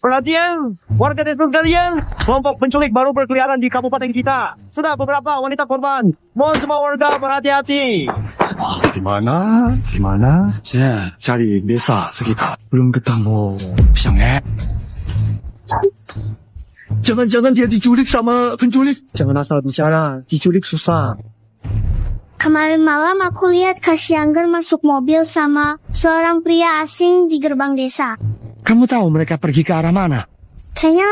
Perhatian, warga desa sekalian, kelompok penculik baru berkeliaran di kabupaten kita. Sudah beberapa wanita korban. Mohon semua warga berhati-hati. Di mana? Saya cari desa sekitar. Belum ketemu. Sangat. Jangan-jangan dia diculik sama penculik. Jangan asal bicara, diculik susah. Kemarin malam aku lihat Kak Syangger masuk mobil sama seorang pria asing di gerbang desa. Kamu tahu mereka pergi ke arah mana? Kayaknya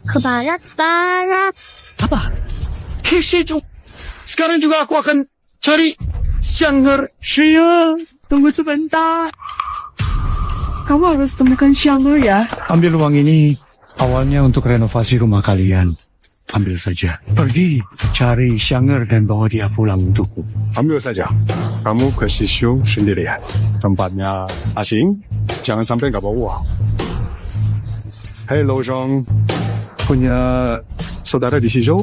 ke barat. Apa? Kesitu. Sekarang juga aku akan cari Syangger. Shia, tunggu sebentar. Kamu harus temukan Syangger ya. Ambil uang ini. Awalnya untuk renovasi rumah kalian. Ambil saja. Pergi cari Syangger dan bawa dia pulang untukku. Ambil saja. Kamu ke Sisyu sendirian. Tempatnya asing. Jangan sampai nggak bawa uang. Hei Lojong, punya saudara di Sisyu?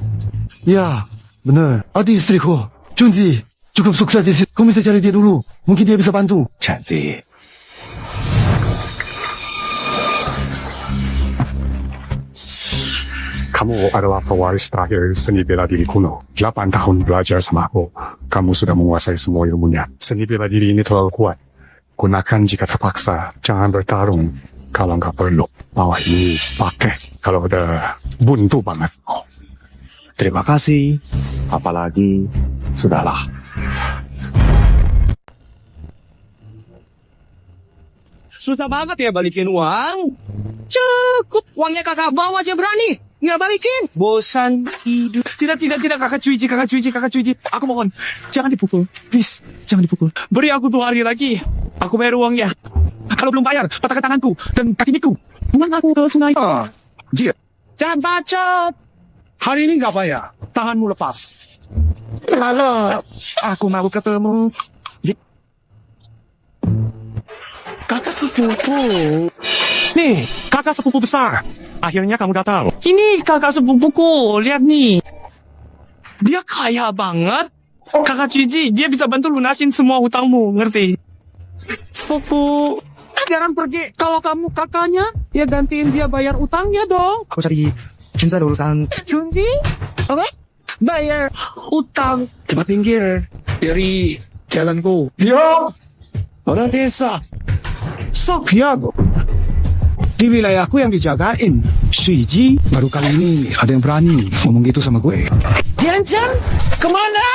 Ya, benar. Adik istriku, Junji, cukup sukses di sini. Kamu bisa cari dia dulu. Mungkin dia bisa bantu. Cantik. Kamu adalah pewaris terakhir seni bela diri kuno. 8 tahun belajar sama aku. Kamu sudah menguasai semua ilmunya. Seni bela diri ini terlalu kuat. Gunakan jika terpaksa. Jangan bertarung kalau nggak perlu. Bawa ini pakai kalau udah buntu banget. Terima kasih. Apalagi, sudahlah. Susah banget ya balikin uang. Cukup, uangnya kakak bawa aja berani. Nggak balikin. Bosan hidup. Tidak, kakak cuici. Aku mohon, jangan dipukul. Please, jangan dipukul. Beri aku 2 hari lagi. Aku bayar uangnya. Kalau belum bayar, patahkan tanganku dan kaki miku. Buang aku ke sungai. Dia. Jangan bacot. Hari ini nggak bayar. Tanganmu lepas. Lalu, aku mau ketemu. Kakak sepupu. Nih, kakak sepupu besar. Akhirnya kamu datang. Ini kakak sepupuku. Lihat nih. Dia kaya banget. Kakak Cici, dia bisa bantu lunasin semua hutangmu. Ngerti? Sepupu. Jangan pergi. Kalau kamu kakaknya, ya gantiin dia bayar utangnya dong. Aku cari Junji ada urusan. Junji? Apa? Bayar utang. Cepat minggir dari jalanku. Yo! Orang desa. Sok ya. Di wilayahku yang dijagain. Shiji, baru kali ini ada yang berani ngomong gitu sama gue. Tianjang, kemana?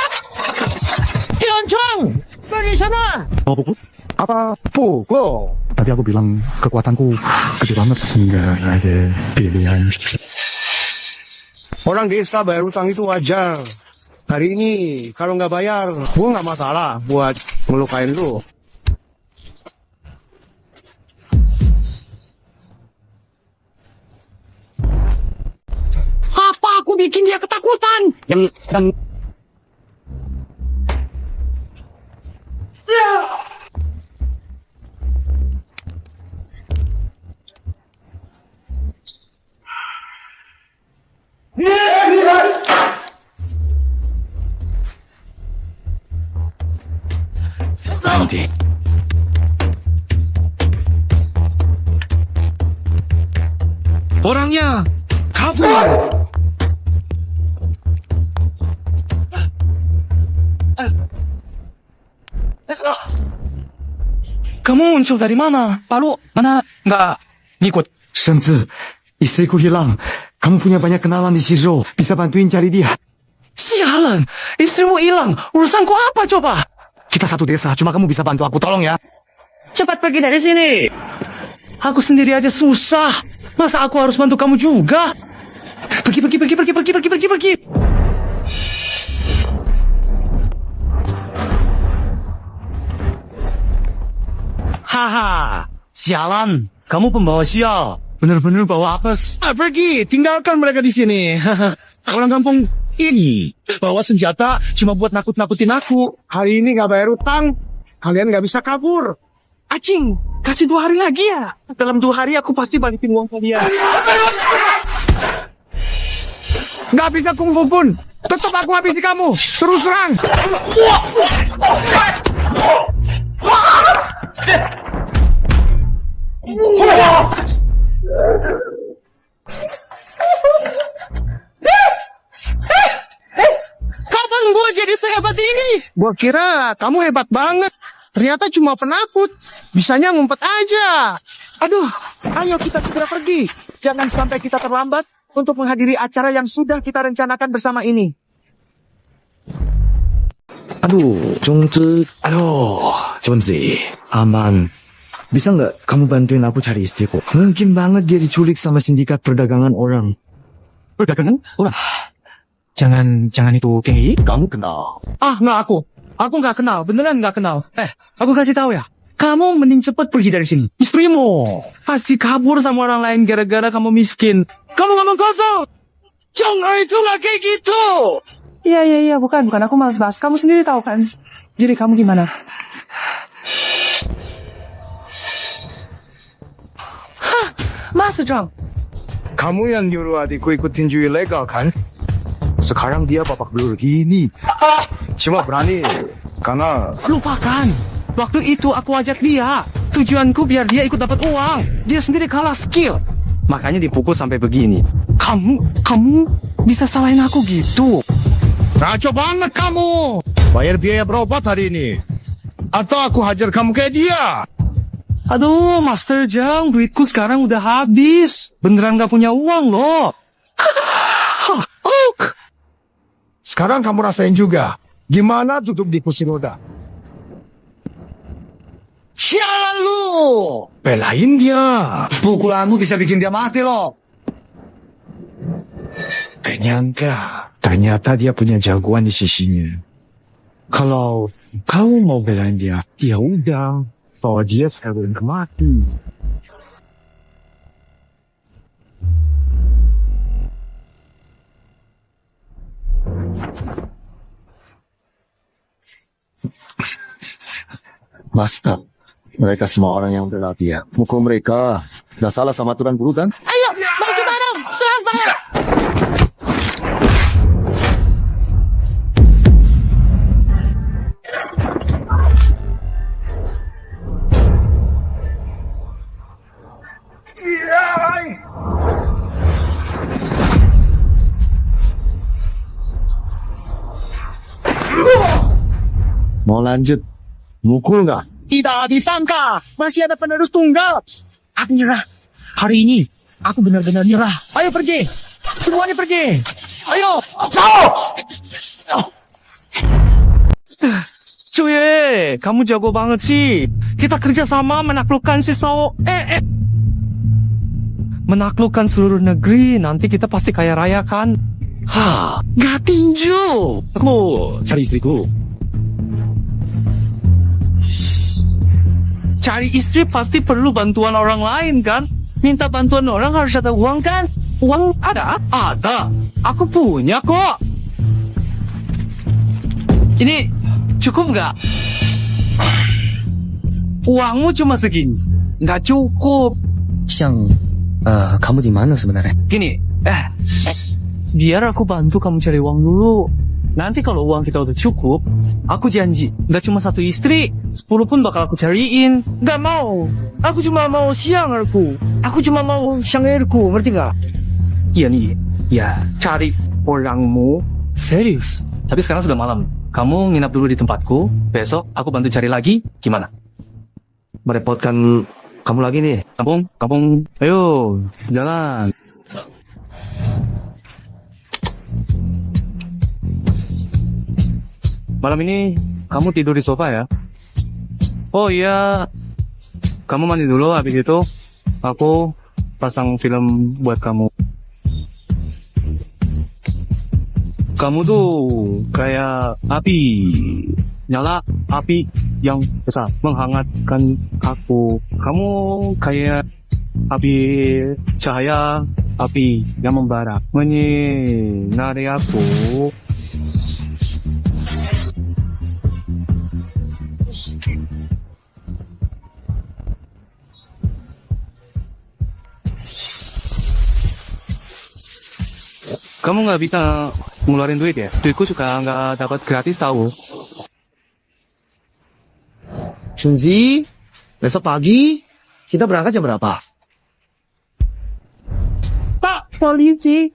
Tianjang, pergi sana. Mau pukul? Apa pukul? Tadi aku bilang kekuatanku gede banget. Enggak ada pilihan. Orang desa bayar utang itu wajar. Hari ini, kalau nggak bayar, gue nggak masalah buat ngelukain lu. Apa aku bikin dia ketakutan? Dan Nanti. orangnya kabur. Kamu muncul dari mana? Lalu mana nggak ngikut? Shengzi, istriku hilang. Kamu punya banyak kenalan di Shizhou. Bisa bantuin cari dia. Sialan, istrimu hilang. Urusanku apa coba? Kita satu desa, cuma kamu bisa bantu aku. Tolong ya. Cepat pergi dari sini. Aku sendiri aja susah. Masa aku harus bantu kamu juga? Pergi. Haha, sialan. Kamu pembawa sial. Bener-bener bawa apes. Pergi, tinggalkan mereka di sini. Orang kampung ini bawa senjata cuma buat nakut-nakutin aku. Hari ini nggak bayar utang, kalian nggak bisa kabur. Acing, kasih 2 hari lagi ya. Dalam 2 hari aku pasti balikin uang kalian. Nggak bisa kungfu pun. Tetap aku habisi kamu. Terus terang. Gua kira kamu hebat banget. Ternyata cuma penakut. Bisanya ngumpet aja. Aduh, ayo kita segera pergi. Jangan sampai kita terlambat untuk menghadiri acara yang sudah kita rencanakan bersama ini. Aduh, Junzi, aman. Bisa nggak kamu bantuin aku cari istriku? Mungkin banget dia diculik sama sindikat perdagangan orang. Perdagangan orang. Jangan itu Kei. Kamu kenal? Nggak aku. Aku nggak kenal. Beneran nggak kenal. Aku kasih tahu ya. Kamu mending cepet pergi dari sini. Istrimu pasti kabur sama orang lain gara-gara kamu miskin. Kamu ngomong kosong. Jangan itu nggak kayak gitu. Iya, bukan. Aku malas bahas. Kamu sendiri tahu kan. Jadi kamu gimana? Mas Zhang. Kamu yang nyuruh adikku ikutin tinju ilegal kan? Sekarang dia babak belur gini. Cuma berani karena Lupakan. Waktu itu aku ajak dia. Tujuanku biar dia ikut dapat uang. Dia sendiri kalah skill. Makanya dipukul sampai begini. Kamu bisa salahin aku gitu. ngaco banget kamu. Bayar biaya berobat hari ini. Atau aku hajar kamu kayak dia. Aduh, Master Zhang, duitku sekarang udah habis. Beneran gak punya uang loh. Sekarang kamu rasain juga. Gimana duduk di kursi roda? Sialan lu! Belain dia. Pukulanmu bisa bikin dia mati loh. Nyangka. Ternyata dia punya jagoan di sisinya. Kalau kau mau belain dia, ya udah. Bawa dia sekalian ke mati. Master, mereka semua orang yang berlatih ya. Mukul mereka. Gak salah sama aturan guru kan? Ayo, bagi bareng, serang bareng. Mau lanjut? Mukul nggak? Tidak disangka, masih ada penerus tunggal. Aku nyerah. Hari ini, aku benar-benar nyerah. Ayo pergi. Semuanya pergi. Ayo. Cuy, kamu jago banget sih. Kita kerjasama menaklukkan si Sao. Menaklukkan seluruh negeri. Nanti kita pasti kaya raya kan? Gak tinju. Aku mau cari istriku. Cari istri pasti perlu bantuan orang lain kan? Minta bantuan orang harus ada uang kan? Uang ada? Ada. Aku punya kok. Ini cukup nggak? Uangmu cuma segini. Nggak cukup. Kamu di mana sebenarnya? Gini, biar aku bantu kamu cari uang dulu. Nanti kalau uang kita udah cukup, aku janji, nggak cuma satu istri, 10 pun bakal aku cariin. Nggak mau, aku cuma mau siangerku. Aku cuma mau siangerku, ngerti nggak? Iya nih, ya cari orangmu serius. Tapi sekarang sudah malam, kamu nginap dulu di tempatku. Besok aku bantu cari lagi, gimana? Merepotkan kamu lagi nih. Kampung, ayo jalan. Malam ini kamu tidur di sofa ya? Oh iya, kamu mandi dulu, habis itu aku pasang film buat kamu. Kamu tuh kayak api, nyala api yang besar menghangatkan aku. Kamu kayak api cahaya, api yang membara menyinari aku. Kamu nggak bisa ngeluarin duit ya? Duitku juga nggak dapat gratis tahu. Junzi, besok pagi kita berangkat jam berapa? Pak polisi,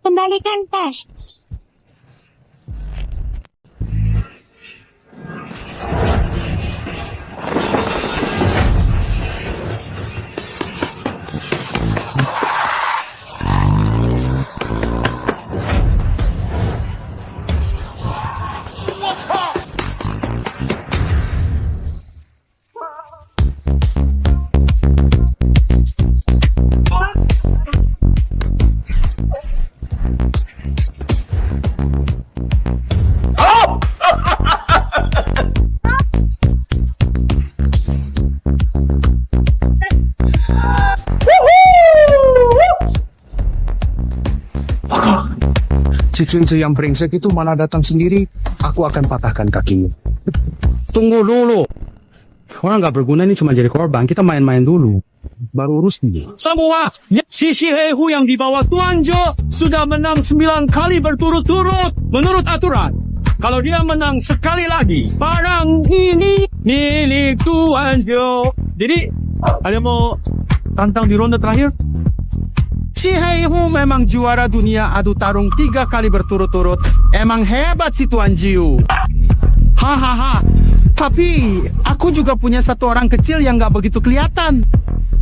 kembalikan tas. Si Cunci yang brengsek itu malah datang sendiri. Aku akan patahkan kakinya. Tunggu dulu. Orang nggak berguna ini cuma jadi korban. Kita main-main dulu. Baru urus dia. Semua, si Shihehu yang dibawa Tuan Jo sudah menang 9 kali berturut-turut menurut aturan. Kalau dia menang sekali lagi, barang ini milik Tuan Jo. Jadi, ada mau tantang di ronde terakhir? Si Heihu memang juara dunia adu tarung 3 kali berturut-turut. Emang hebat si Tuan Jiu. Hahaha. Tapi aku juga punya satu orang kecil yang gak begitu kelihatan.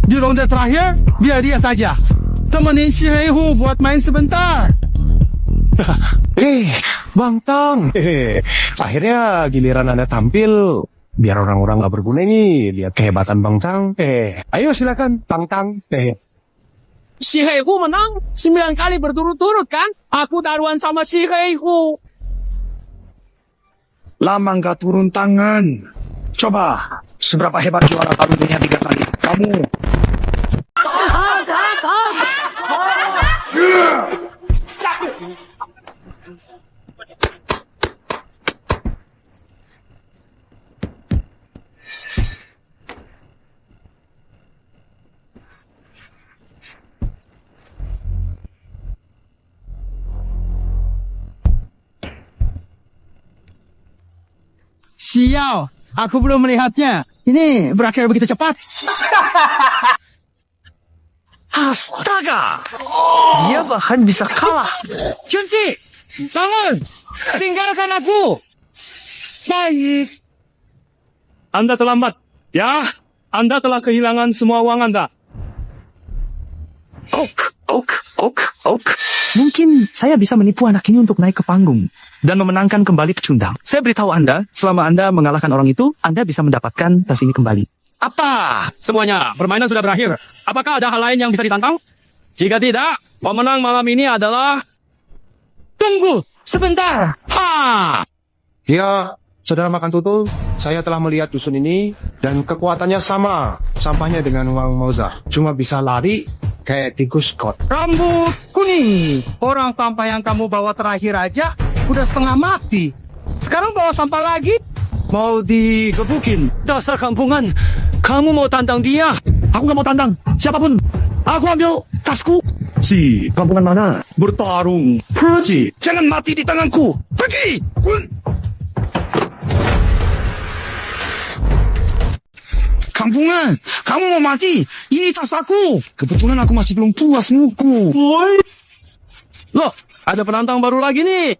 Di ronde terakhir, biar dia saja. Temenin si Heihu buat main sebentar. Bang Tang. Akhirnya giliran Anda tampil. Biar orang-orang gak berguna ini lihat kehebatan Bang Tang. Ayo silakan Bang Tang. Si Heihu menang 9 kali berturut-turut kan? Aku taruhan sama si Heihu. Lama nggak turun tangan. Coba, seberapa hebat juara tarung dunia 3 kali? Kamu. Sial, aku belum melihatnya. Ini berakhir begitu cepat. Astaga! Dia bahkan bisa kalah. Junsi, bangun! Tinggalkan aku! Baik. Anda terlambat. Ya, Anda telah kehilangan semua uang Anda. Mungkin saya bisa menipu anak ini untuk naik ke panggung dan memenangkan kembali pecundang. Saya beritahu Anda, selama Anda mengalahkan orang itu, Anda bisa mendapatkan tas ini kembali. Apa? Semuanya, permainan sudah berakhir. Apakah ada hal lain yang bisa ditantang? Jika tidak, pemenang malam ini adalah... Tunggu, sebentar. Ya, Saudara Makan Tutul, saya telah melihat dusun ini dan kekuatannya sama sampahnya dengan Wang Mauza. Cuma bisa lari kayak tikus kot. Rambut kuning. Orang sampah yang kamu bawa terakhir aja udah setengah mati. Sekarang bawa sampah lagi? Mau digebukin. Dasar kampungan. Kamu mau tantang dia? Aku gak mau tantang. Siapapun. Aku ambil tasku. Si kampungan mana? Bertarung. Pergi. Jangan mati di tanganku. Pergi. Kampungan, kamu mau mati? Ini tas aku. Kebetulan aku masih belum puas nguku. Loh, ada penantang baru lagi nih.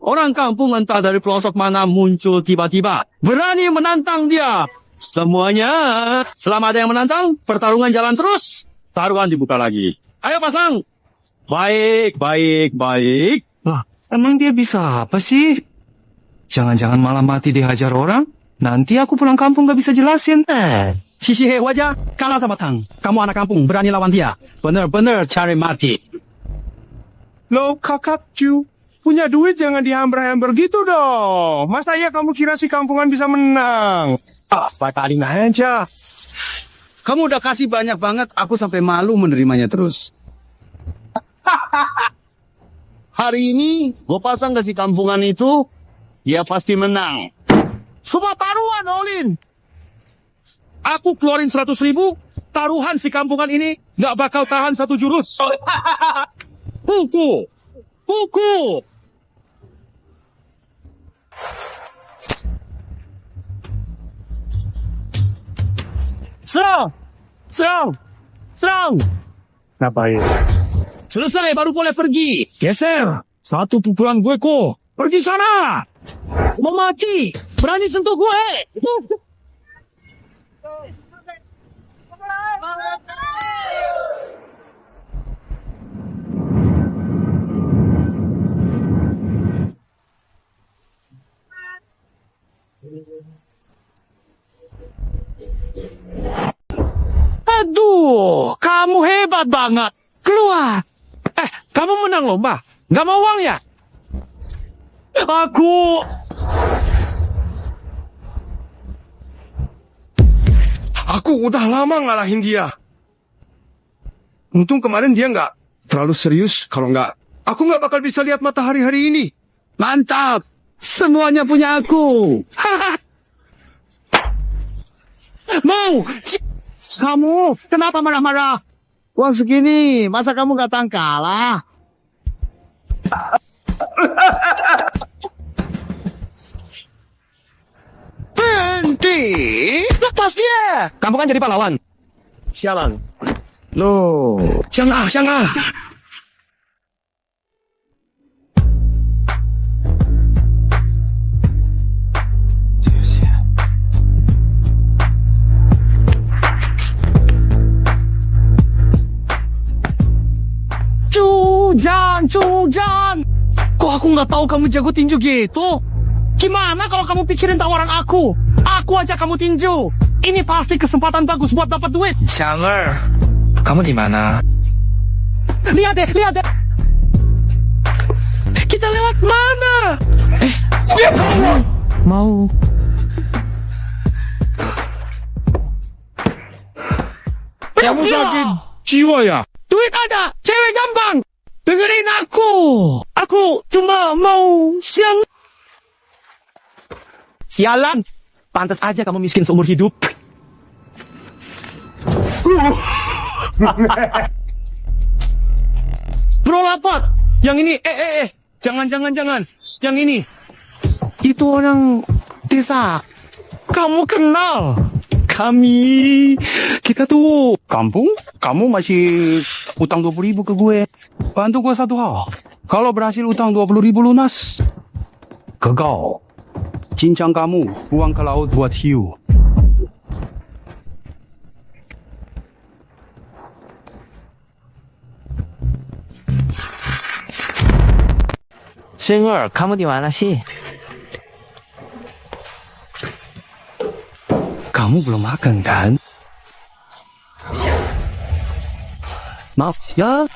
Orang kampung entah dari pelosok mana muncul tiba-tiba. Berani menantang dia. Semuanya, selama ada yang menantang, pertarungan jalan terus. Taruhan dibuka lagi. Ayo pasang. Baik. Lah, emang dia bisa apa sih? Jangan-jangan malah mati dihajar orang? Nanti aku pulang kampung gak bisa jelasin. Si Hehu aja kalah sama Tang. Kamu anak kampung, berani lawan dia. Bener-bener cari mati. Loh, kakak Cu, punya duit jangan dihambar-hambar gitu dong. Masa ya kamu kira si kampungan bisa menang? Batalin aja. Kamu udah kasih banyak banget, aku sampai malu menerimanya terus. Hari ini, gue pasang ke si kampungan itu, dia pasti menang. Semua taruhan, Olin. Aku keluarin 100.000, taruhan si kampungan ini gak bakal tahan 1 jurus. Puku. Serang. Ngapain? Selesai baru boleh pergi. Geser. 1 pukulan gue kok. Pergi sana. Mau mati. Berani sentuh gue. Kamu hebat banget. Keluar. Kamu menang lomba. Nggak mau uang ya? Aku udah lama ngalahin dia. Untung kemarin dia nggak terlalu serius. Kalau nggak, aku nggak bakal bisa lihat matahari hari ini. Mantap. Semuanya punya aku. Mau. Kamu kenapa marah-marah? Uang segini, masa kamu gak kalah? Berhenti. Lepas dia. Kamu kan jadi pahlawan. Sialan. Loh. Jangan. 主战! Kok aku nggak tahu kamu jago tinju gitu? Gimana kalau kamu pikirin tawaran aku? Aku aja kamu tinju. Ini pasti kesempatan bagus buat dapat duit. Xianger, kamu di mana? Lihat deh. Kita lewat mana? Mau Kamu sakit jiwa ya? Duit ada, cewek gampang. Dengerin aku. Aku cuma mau Sialan. Pantas aja kamu miskin seumur hidup. Bro Lapat, yang ini, jangan. Yang ini. Itu orang desa. Kamu kenal? Kita tuh Kampung? Kamu masih utang 20.000 ke gue. Bantu gue satu hal. Kalau berhasil utang 20.000 lunas, gagal. Cincang kamu buang ke laut buat hiu. Xianger, kamu di mana sih? Kamu belum makan kan? Maaf ya,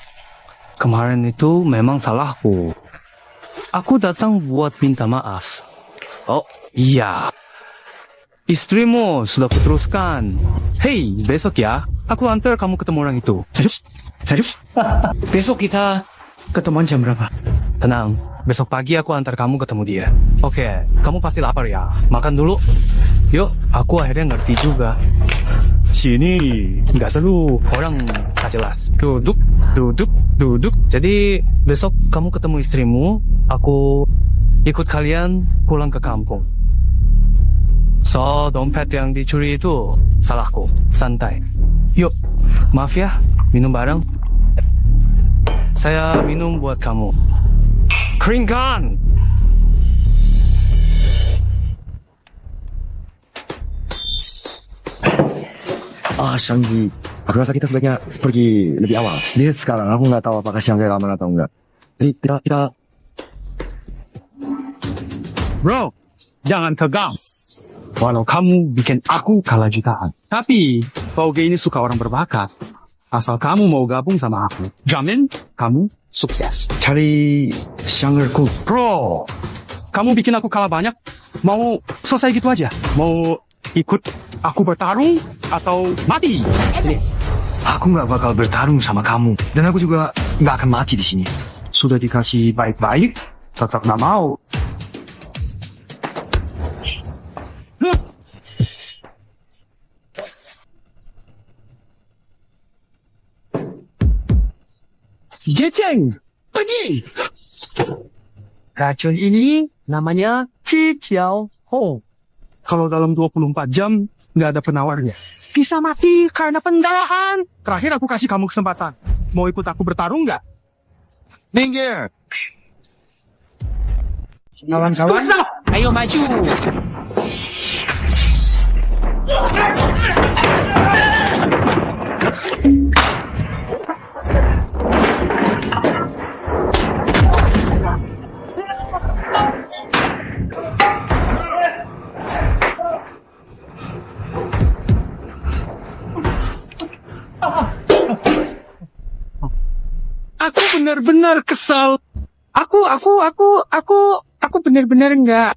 kemarin itu memang salahku. Aku datang buat minta maaf. Oh iya, istrimu sudah kuteruskan. Hei, besok ya, aku antar kamu ketemu orang itu. Serius? Besok kita ketemuan jam berapa? Tenang, besok pagi aku antar kamu ketemu dia. Oke, kamu pasti lapar ya. Makan dulu. Yuk, aku akhirnya ngerti juga. Sini nggak seru, orang nggak jelas. Duduk. Jadi besok kamu ketemu istrimu, aku ikut kalian pulang ke kampung. So, dompet yang dicuri itu salahku. Santai. Yuk, maaf ya, minum bareng. Saya minum buat kamu. Keringkan! Shangji, aku rasa kita sebaiknya pergi lebih awal. Lihat sekarang, aku nggak tahu apakah Shanghai aman atau enggak. Jadi kita... Bro, jangan tegang. Walau kamu bikin aku kalah jutaan. Tapi, Pauge ini suka orang berbakat. Asal kamu mau gabung sama aku, jamin kamu sukses. Cari Shanghai-ku. Bro, kamu bikin aku kalah banyak. Mau selesai gitu aja? Mau ikut aku bertarung atau mati? Sini. Aku nggak bakal bertarung sama kamu. Dan aku juga nggak akan mati di sini. Sudah dikasih baik-baik, tetap nggak mau. Geceng, pergi. Racun ini namanya Kikiao Ho. Kalau dalam 24 jam nggak ada penawarnya, Bisa mati karena pendarahan. terakhir aku kasih kamu kesempatan. Mau ikut aku bertarung nggak? Minggir. Kawan-kawan, ayo maju. Aku benar-benar kesal. Aku benar-benar enggak.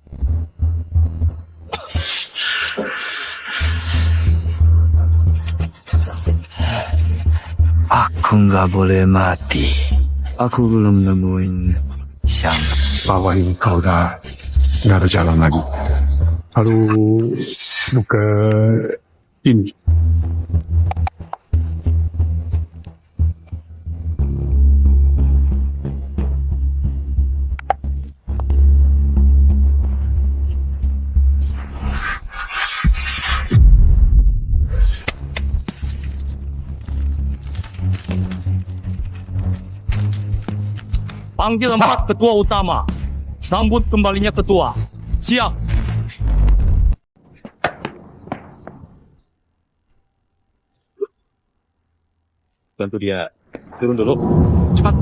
Aku nggak boleh mati. Aku belum nemuin Xiangger. Bawain kau dah nggak ada jalan lagi. Lalu ke ini. Panggil 4 ketua utama. Sambut kembalinya ketua. Siap. Bantu dia turun dulu. Cepat.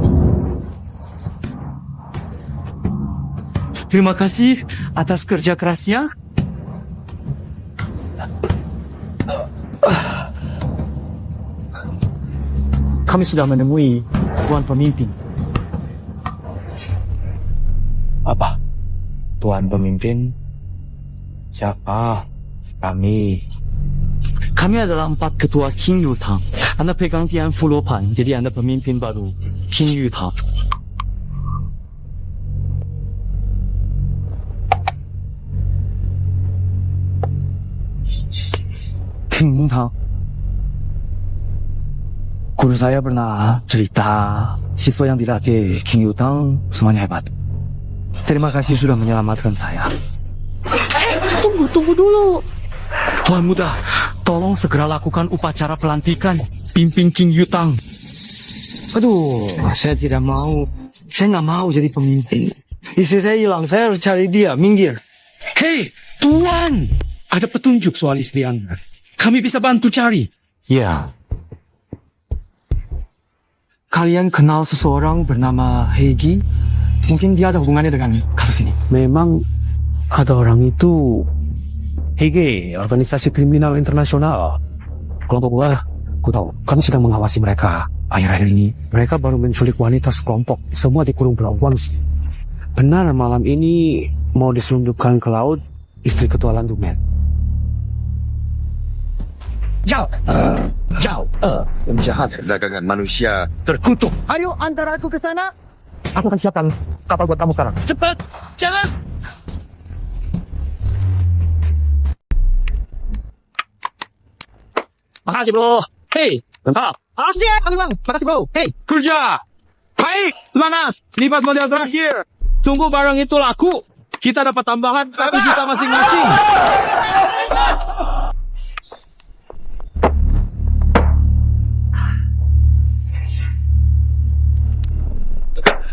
Terima kasih atas kerja kerasnya. Kami sudah menemui Tuan Pemimpin. Apa? Tuan Pemimpin? Siapa? Kami. Kami adalah 4 ketua King Yutang. Anda pegang Tian Fulopan, jadi Anda pemimpin baru King Yutang. King Yutang. Guru saya pernah cerita siswa yang dilatih King Yutang semuanya hebat. Terima kasih sudah menyelamatkan saya. Tunggu dulu. Tuan Muda, tolong segera lakukan upacara pelantikan pimpin King Yutang. Aduh, saya tidak mau. Saya nggak mau jadi pemimpin. Istri saya hilang, saya harus cari dia, minggir. Hei, Tuan! Ada petunjuk soal istri Anda. Kami bisa bantu cari. Ya. Kalian kenal seseorang bernama Heigi? Mungkin dia ada hubungannya dengan kasus ini. Memang ada orang itu. Heigi, organisasi kriminal internasional. Kelompok aku tahu. Kami sedang mengawasi mereka akhir-akhir ini. Mereka baru menculik wanita sekelompok. Semua dikurung perempuan. Benar malam ini mau diselundupkan ke laut istri ketua landumen. Jauh. Penjahat dagangan manusia terkutuk. Ayo antar aku ke sana. Aku akan siapkan kapal buat kamu sekarang. Cepat, jalan. Makasih bro. Hei, bentar. Makasih ya, bang. Makasih bro. Hei, kerja. Baik, semangat. Lipat model terakhir. Tunggu barang itu laku. Kita dapat tambahan 1 juta masing-masing.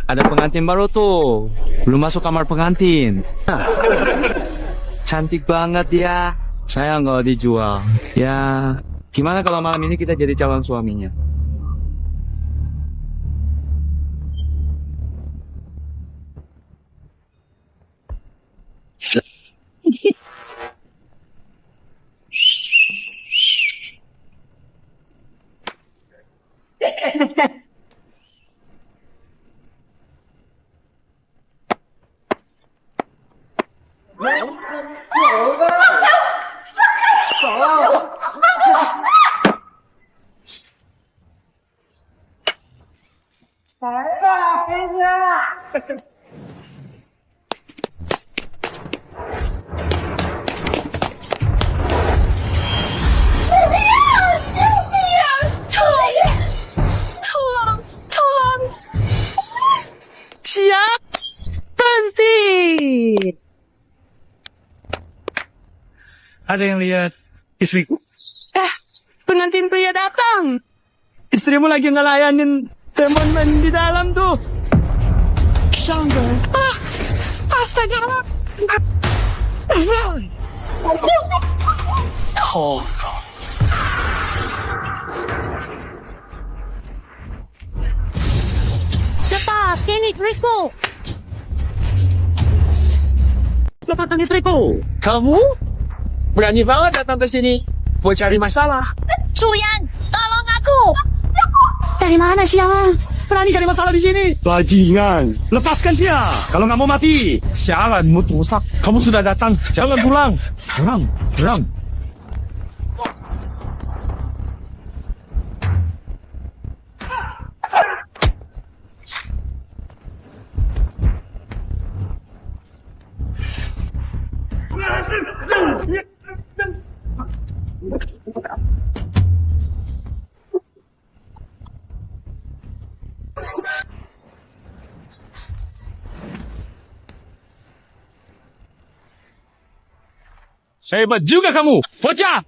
Ada pengantin baru tuh. Belum masuk kamar pengantin. Cantik banget dia. Saya nggak dijual. Ya, gimana kalau malam ini kita jadi calon suaminya? Siap, berhenti. Ada yang lihat istriku? Pengantin pria datang. Istrimu lagi ngelayanin teman-teman di dalam tuh. Xiangger. Astaga. Oh. Cepat, ini istriku. Selamatkan istriku. Kamu berani banget datang ke sini. Mau cari masalah. Cuyan, tolong aku. Dari mana sih, Yang? Berani cari masalah di sini. Bajingan. Lepaskan dia. Kalau nggak mau mati. Sialan, mood rusak. Kamu sudah datang. Jangan pulang. Serang. Hebat juga kamu, bocah!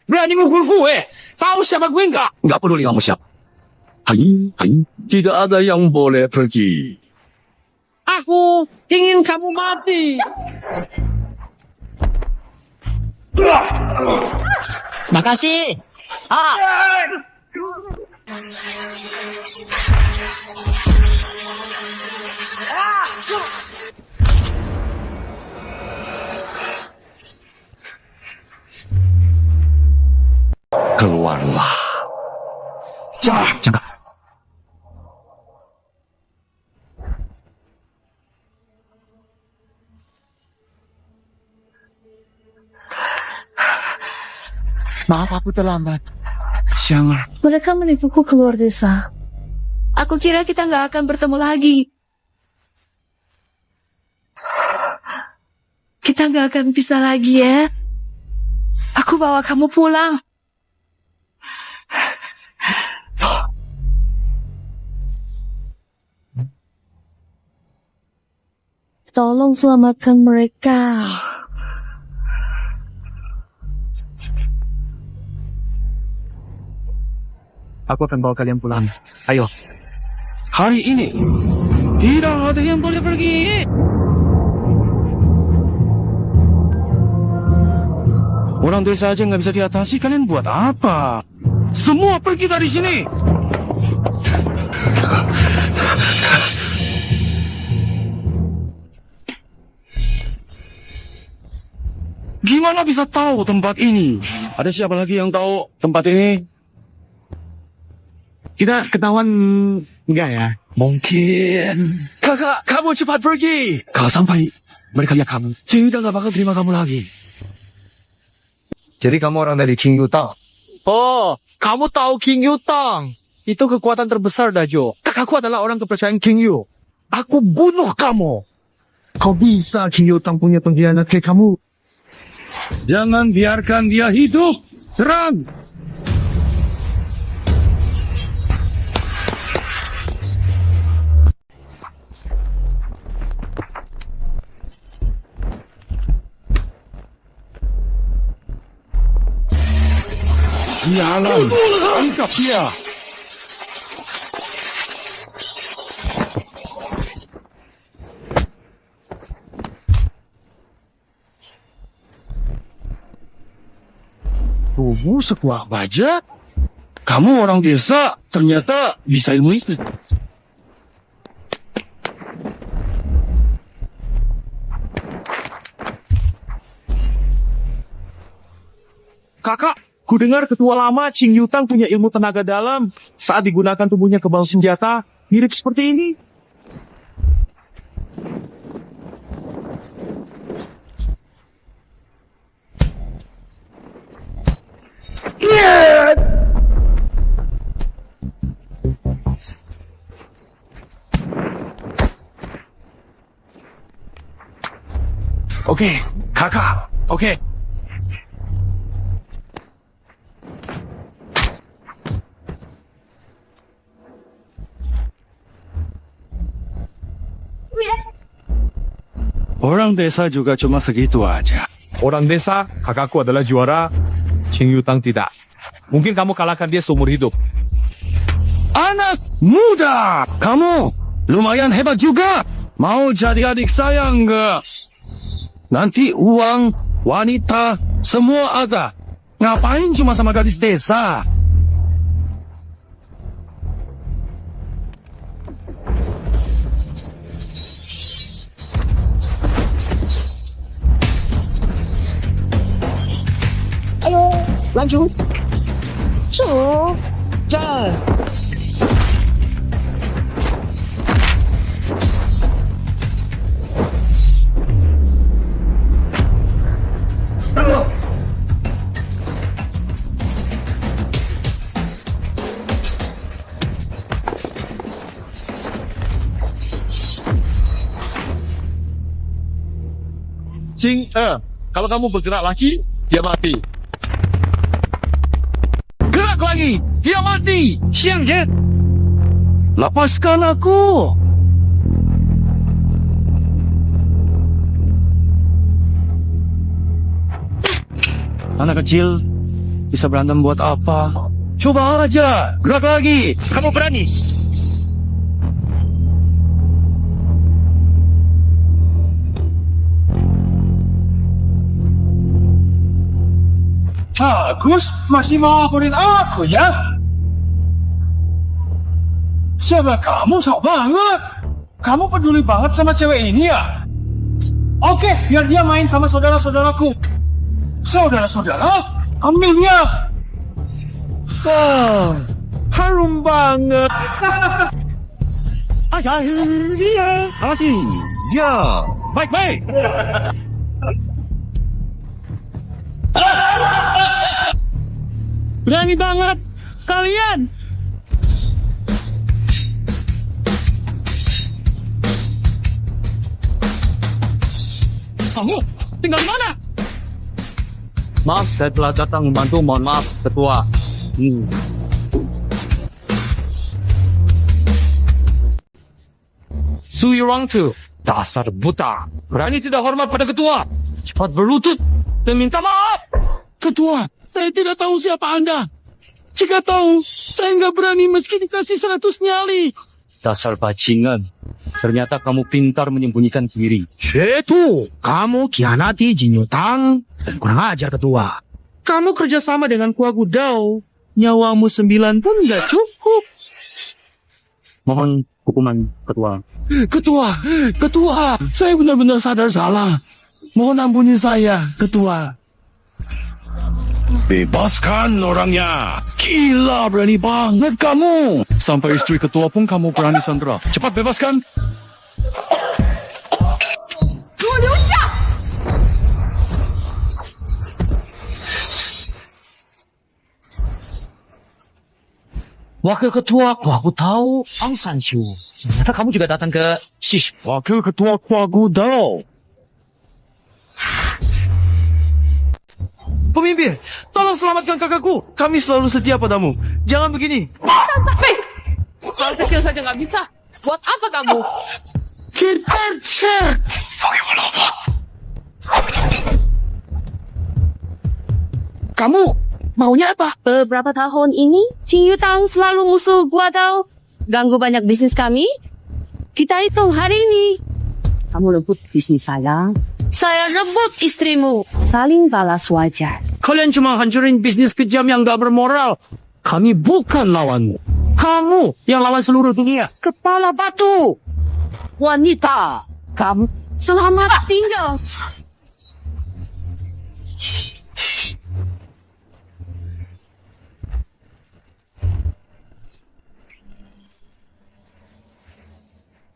Berani mukul gue? Tahu siapa gue enggak? Nggak peduli kamu siapa. Hai. Tidak ada yang boleh pergi. Aku ingin kamu mati. Makasih. Keluarlah. Jangan. Maaf aku terlambat. Xiang'er. Mereka menipuku keluar desa. Aku kira kita nggak akan bertemu lagi. Kita nggak akan bisa lagi ya. Aku bawa kamu pulang. Tolong selamatkan mereka. Aku akan bawa kalian pulang. Ayo. Hari ini, tidak ada yang boleh pergi. Orang desa aja nggak bisa diatasi, kalian buat apa? Semua pergi dari sini. Gimana bisa tahu tempat ini? Ada siapa lagi yang tahu tempat ini? Kita ketahuan enggak ya? Mungkin. Kakak, kamu cepat pergi. Kalau sampai mereka lihat kamu, Cinta nggak bakal terima kamu lagi. Jadi kamu orang dari King Yutang. Oh, kamu tahu King Yutang? Itu kekuatan terbesar Dajo. Kakakku adalah orang kepercayaan King Yu. Aku bunuh kamu. Kau bisa King Yutang punya pengkhianat kayak kamu. Jangan biarkan dia hidup. Serang. Sialan. Tangkap dia. Tubuh sekuat baja. Kamu orang desa, ternyata bisa ilmu itu. Kakak, ku dengar ketua lama Qing Yutang punya ilmu tenaga dalam. Saat digunakan tubuhnya kebal senjata, mirip seperti ini. Oke, kakak. Oke. Orang desa juga cuma segitu aja. Orang desa, kakakku adalah juara. King Yutang tidak. Mungkin kamu kalahkan dia seumur hidup. Anak muda, kamu lumayan hebat juga. Mau jadi adik saya enggak? Nanti uang, wanita, semua ada. Ngapain cuma sama gadis desa? Laju. Jalan. Kalau kamu bergerak lagi, dia mati. Gerak lagi, dia mati. Siang, Je. Lepaskan aku. Anak kecil bisa berantem buat apa? Coba aja, gerak lagi. Kamu berani? Bagus, masih mau laporin aku ya? Siapa kamu, sok banget. Kamu peduli banget sama cewek ini ya? Oke, biar dia main sama saudara-saudaraku. Saudara-saudara, ambil dia. Wah, harum banget. Awasi. Dia. Baik-baik. Berani banget kalian. Kamu tinggal di mana? Maaf, saya telah datang membantu. Mohon maaf, Ketua. Su Yurangtu, dasar buta. Berani tidak hormat pada ketua. Cepat berlutut dan minta maaf. Ketua, saya tidak tahu siapa Anda. Jika tahu, saya nggak berani meski dikasih 100 nyali. Dasar bajingan. Ternyata kamu pintar menyembunyikan diri. Itu, kamu kianati Jinyotang dan kurang ajar ketua. Kamu kerjasama dengan Kuagu Dao. Nyawamu 9 pun nggak cukup. Mohon hukuman, Ketua. Ketua, saya benar-benar sadar salah. Mohon ampuni saya, Ketua. Bebaskan orangnya. Gila, berani banget kamu. Sampai istri ketua pun kamu berani sandera. Cepat bebaskan. Wakil Ketua, aku tahu Aung San Suu. Ternyata kamu juga datang ke Wakil Ketua Kuagu Dao. Pemimpin, tolong selamatkan kakakku. Kami selalu setia padamu. Jangan begini. Hal kecil saja nggak bisa. Buat apa kamu? Kita cek. Kamu maunya apa? Beberapa tahun ini, Cing Yutang selalu musuh gua tau. Ganggu banyak bisnis kami. Kita hitung hari ini. Kamu rebut bisnis saya. Saya rebut istrimu. Saling balas wajar. Kalian cuma hancurin bisnis kejam yang gak bermoral. Kami bukan lawanmu. Kamu yang lawan seluruh dunia. Kepala batu. Wanita. Kamu selamat tinggal.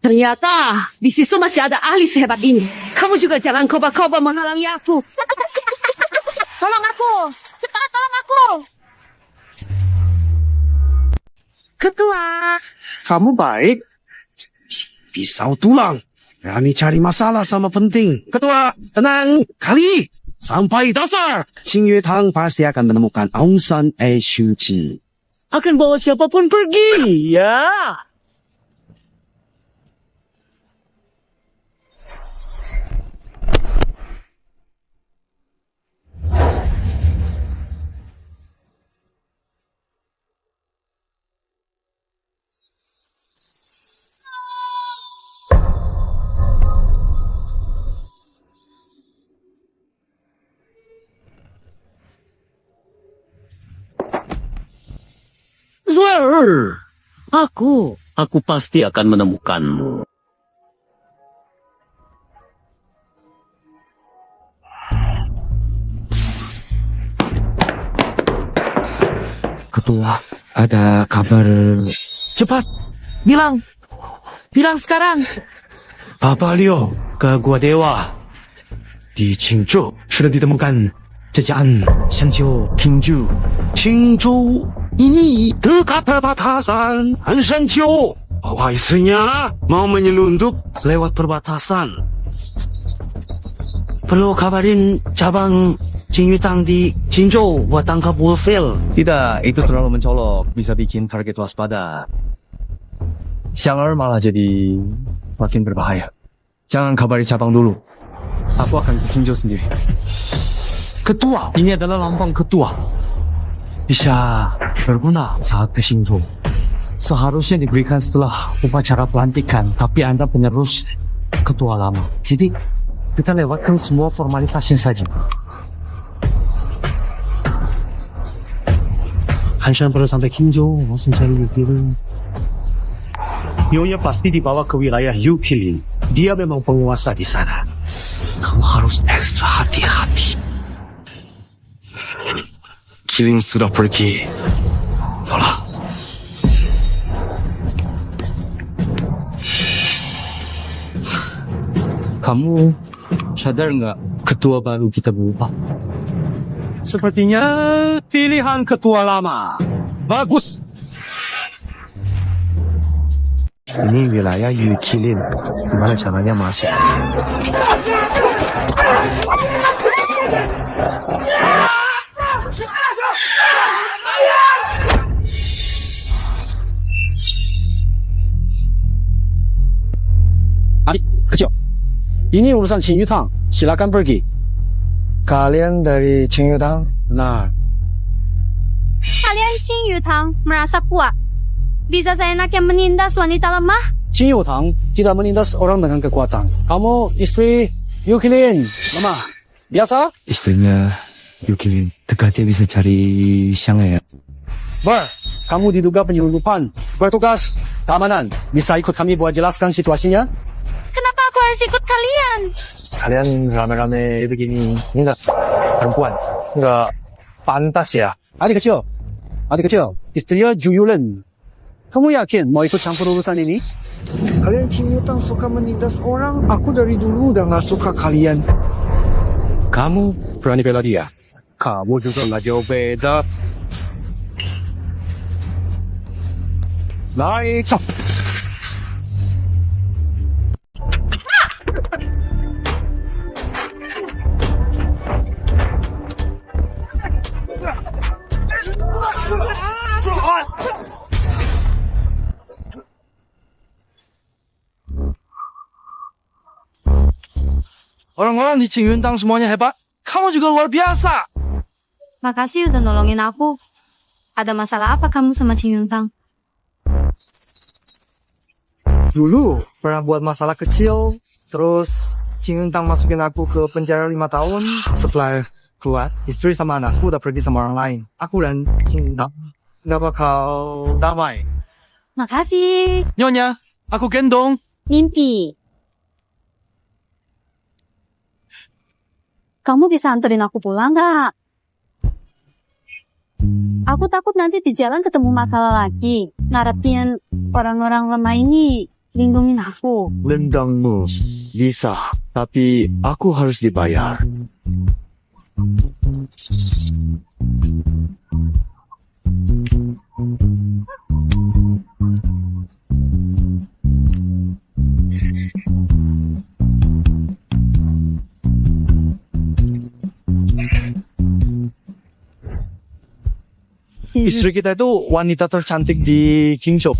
Ternyata di situ masih ada ahli sehebat ini. Kamu juga jangan koba-koba menghalangi aku. Tolong aku. Cepat tolong aku. Ketua. Kamu baik. Pisau tulang. Berani cari masalah sama penting. Ketua, tenang. Kali. Sampai dasar. Qing Yue Tang pasti akan menemukan Aung San Suu Kyi. Akan bawa siapapun pergi, ya. Zuer, aku pasti akan menemukanmu. ketua. Ada kabar. Cepat, bilang sekarang. Papa Leo ke Gua Dewa. Di Qingzhou sudah ditemukan jejaan Xiangqiu Qingzhou. Qingzhou ini dekat perbatasan Xiangqiu. Bahwa istrinya mau menyelundup lewat perbatasan. Perlu kabarin cabang Qingyutang di Qingzhou buat tangkap Wolfil. Tidak, itu terlalu mencolok. Bisa bikin target waspada. Xiang'er malah jadi makin berbahaya. Jangan kabari cabang dulu. Aku akan ke Qingzhou sendiri. Ketua, ini adalah lambang ketua. Bisa berguna saat ke Qingzhou. Seharusnya diberikan setelah upacara pelantikan, tapi Anda penerus ketua lama. Jadi, kita lewatkan semua formalitasnya saja. Hanshan perlu sampai Qingzhou, langsung cari Yukilin. Nyonya pasti dibawa ke wilayah Yukilin. Dia memang penguasa di sana. Kamu harus ekstra hati-hati. Kilin sudah pergi. Salah. Kamu sadar nggak ketua baru kita berubah? Sepertinya pilihan ketua lama. Bagus. Ini wilayah Yukilin. Gimana caranya masuk? Adik kecil, ini urusan Qingyutang. Silakan pergi. Kalian dari Qingyutang? Nah, Kalian Qingyutang merasa kuat. Bisa seenaknya menindas wanita lemah? Qingyutang tidak menindas orang dengan kekuatan. Kamu istri Yukilin, lemah. Biasa? Istrinya Yukilin. Dekatnya bisa cari Xiang'er. Ber, kamu diduga penyelundupan. Bertugas keamanan. Bisa ikut kami buat jelaskan situasinya? Kenapa aku harus ikut kalian? Kalian rame-rame begini. Ini enggak perempuan. Enggak pantas ya. Adik kecil, istrinya Juyulen. Kamu yakin mau ikut campur urusan ini? Kalian Qingyutang suka menindas orang. Aku dari dulu udah nggak suka kalian. Kamu berani bela dia? Kamu juga nggak jauh beda. Naik. Orang-orang di Qingyutang semuanya hebat. Kamu juga luar biasa. Makasih udah nolongin aku. Ada masalah apa kamu sama Qingyutang? Dulu pernah buat masalah kecil. Terus Qingyutang masukin aku ke penjara 5 tahun. Setelah keluar, istri sama anakku udah pergi sama orang lain. Aku dan Qingyutang nggak bakal damai. Makasih. Nyonya, aku gendong. Mimpi. Kamu bisa anterin aku pulang nggak? Aku takut nanti di jalan ketemu masalah lagi. Ngarepin orang-orang lemah ini lindungin aku. Lendangmu bisa, tapi aku harus dibayar. Istri kita itu wanita tercantik di Qingzhou.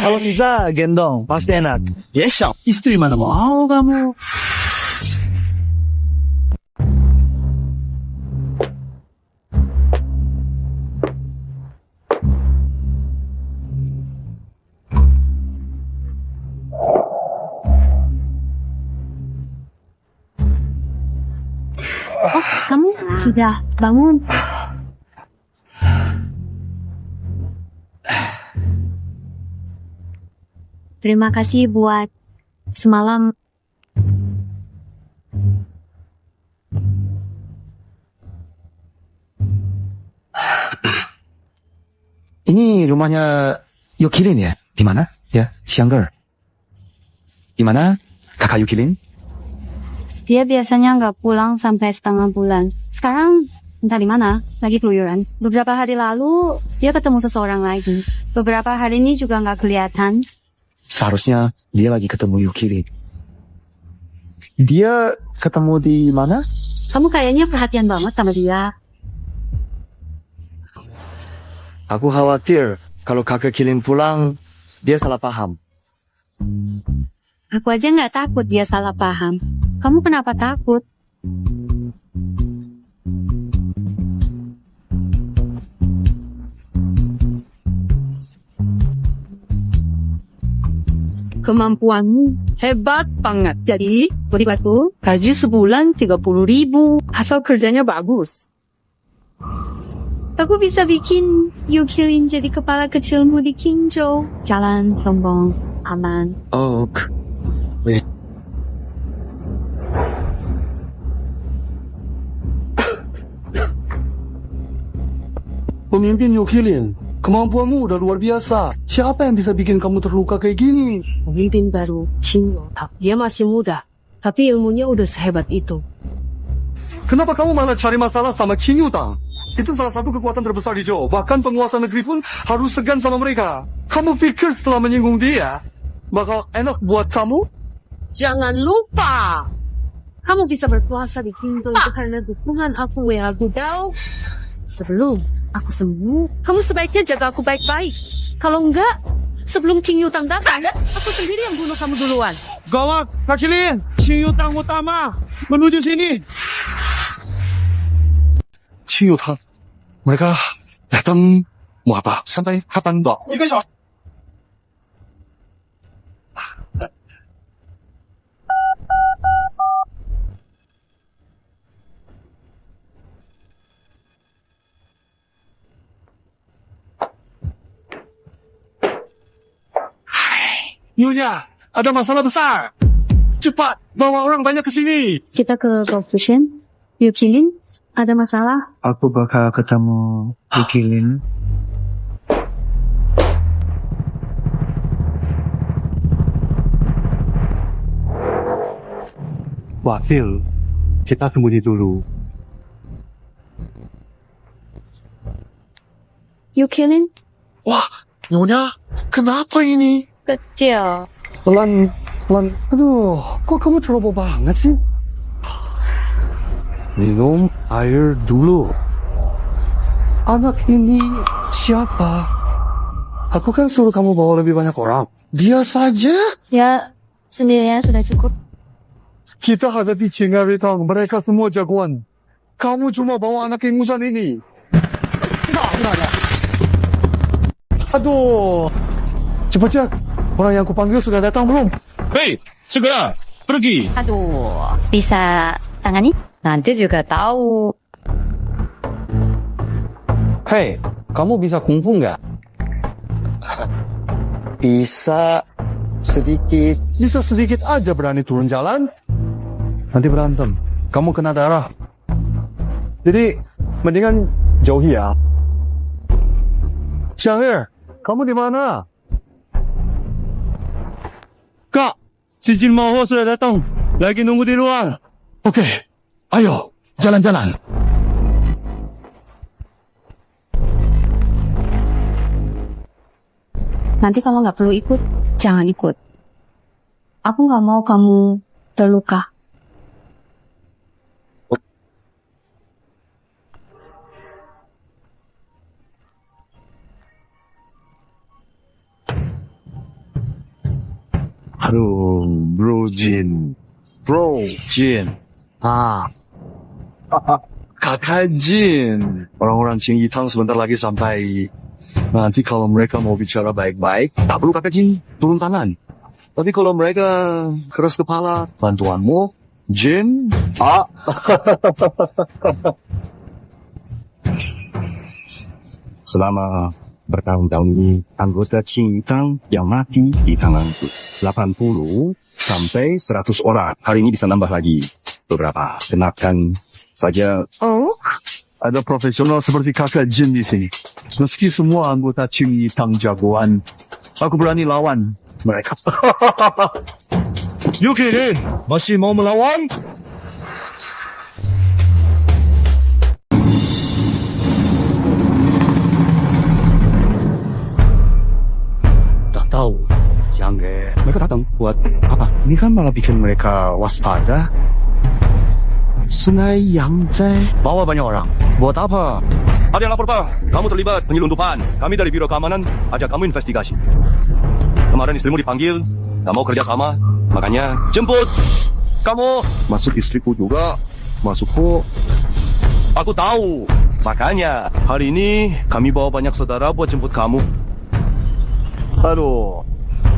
Kalau bisa gendong, pasti enak. Yes, istri mana mau kamu? Oh, kamu sudah bangun? Terima kasih buat semalam. Ini rumahnya Yukilin ya? Di mana? Ya, Xiangger. Di mana kakak Yukilin? Dia biasanya nggak pulang sampai setengah bulan. Sekarang entah di mana, lagi keluyuran. Beberapa hari lalu dia ketemu seseorang lagi. Beberapa hari ini juga nggak kelihatan. Seharusnya dia lagi ketemu Yukilin. Dia ketemu di mana? Kamu kayaknya perhatian banget sama dia. Aku khawatir kalau kakak Kilin pulang, dia salah paham. Aku aja nggak takut dia salah paham. Kamu kenapa takut? Kemampuanmu hebat banget. Jadi, beribaku, gaji sebulan 30.000. Asal kerjanya bagus. Aku bisa bikin Yukilin jadi kepala kecilmu di Qingzhou. Jalan sombong, aman. Oh, wait. Pemimpin Yukilin, kemampuanmu udah luar biasa. Siapa yang bisa bikin kamu terluka kayak gini? Pemimpin baru, Qin Yotao. Dia masih muda, tapi ilmunya udah sehebat itu. Kenapa kamu malah cari masalah sama Qin Yutang? Itu salah satu kekuatan terbesar di Zhou. Bahkan penguasa negeri pun harus segan sama mereka. Kamu pikir setelah menyinggung dia, bakal enak buat kamu? Jangan lupa, kamu bisa berpuasa di Qingdao itu karena dukungan aku yang aku tahu. Sebelum aku sembuh, kamu sebaiknya jaga aku baik-baik. Kalau enggak, sebelum King Yutang datang, aku sendiri yang bunuh kamu duluan. Gawat, Kak Kilin! King Yutang utama! Menuju sini! Qin Yutang, mereka datang mau apa? Sampai kapan, Dok? 1个小时。 Nyonya, ada masalah besar. Cepat, bawa orang banyak ke sini. Kita ke Confucian. Yukilin, ada masalah? Aku bakal ketemu Yukilin. Wakil, kita sembunyi dulu. Yukilin, Wah, Nyonya, kenapa ini? kecil. Pelan. Aduh, kok kamu ceroboh banget sih? Minum air dulu. Anak ini siapa? Aku kan suruh kamu bawa lebih banyak orang. Dia saja? Ya, sendirian sudah cukup. Kita hadapi Chingaritang, mereka semua jagoan. Kamu cuma bawa anak ingusan ini. Aduh. Cepat, orang yang kupanggil sudah datang belum? Hei, segera, pergi. Aduh, bisa tangani? Nanti juga tahu. Hei, kamu bisa kungfu nggak? Bisa sedikit. Bisa sedikit aja berani turun jalan. Nanti berantem. Kamu kena darah. Jadi, mendingan jauhi ya. Xiang'er, kamu di mana? Kak, si Jin Mao sudah datang. Lagi nunggu di luar. Oke, ayo, jalan-jalan. Nanti kalau nggak perlu ikut, jangan ikut. Aku nggak mau kamu terluka. Aduh, Bro Jin. Ah. Kakak Jin. Orang-orang Qing Yitang sebentar lagi sampai. Nanti kalau mereka mau bicara baik-baik, tak perlu Kakak Jin turun tangan. Tapi kalau mereka keras kepala, bantuanmu, Jin. Selama bertahun-tahun ini, anggota Qing Yutang yang mati di tanganku 80 sampai 100 orang. Hari ini bisa nambah lagi beberapa. Kenakan saja. Oh, Ada profesional seperti kakak Jin di sini. Meski semua anggota Qing Yi Tang jagoan, aku berani lawan mereka. Yukilin, masih mau melawan? Tak tahu, Xiangge. Mereka datang buat apa? Ini kan malah bikin mereka waspada. Sungai Yangtze bawa banyak orang. Buat apa? Ada yang lapor, Pak. Kamu terlibat penyelundupan. Kami dari Biro Keamanan ajak kamu investigasi. Kemarin istrimu dipanggil, nggak mau kerja sama, makanya jemput kamu. Masuk istriku juga. Masukku. Aku tahu, makanya hari ini kami bawa banyak saudara buat jemput kamu. Aduh,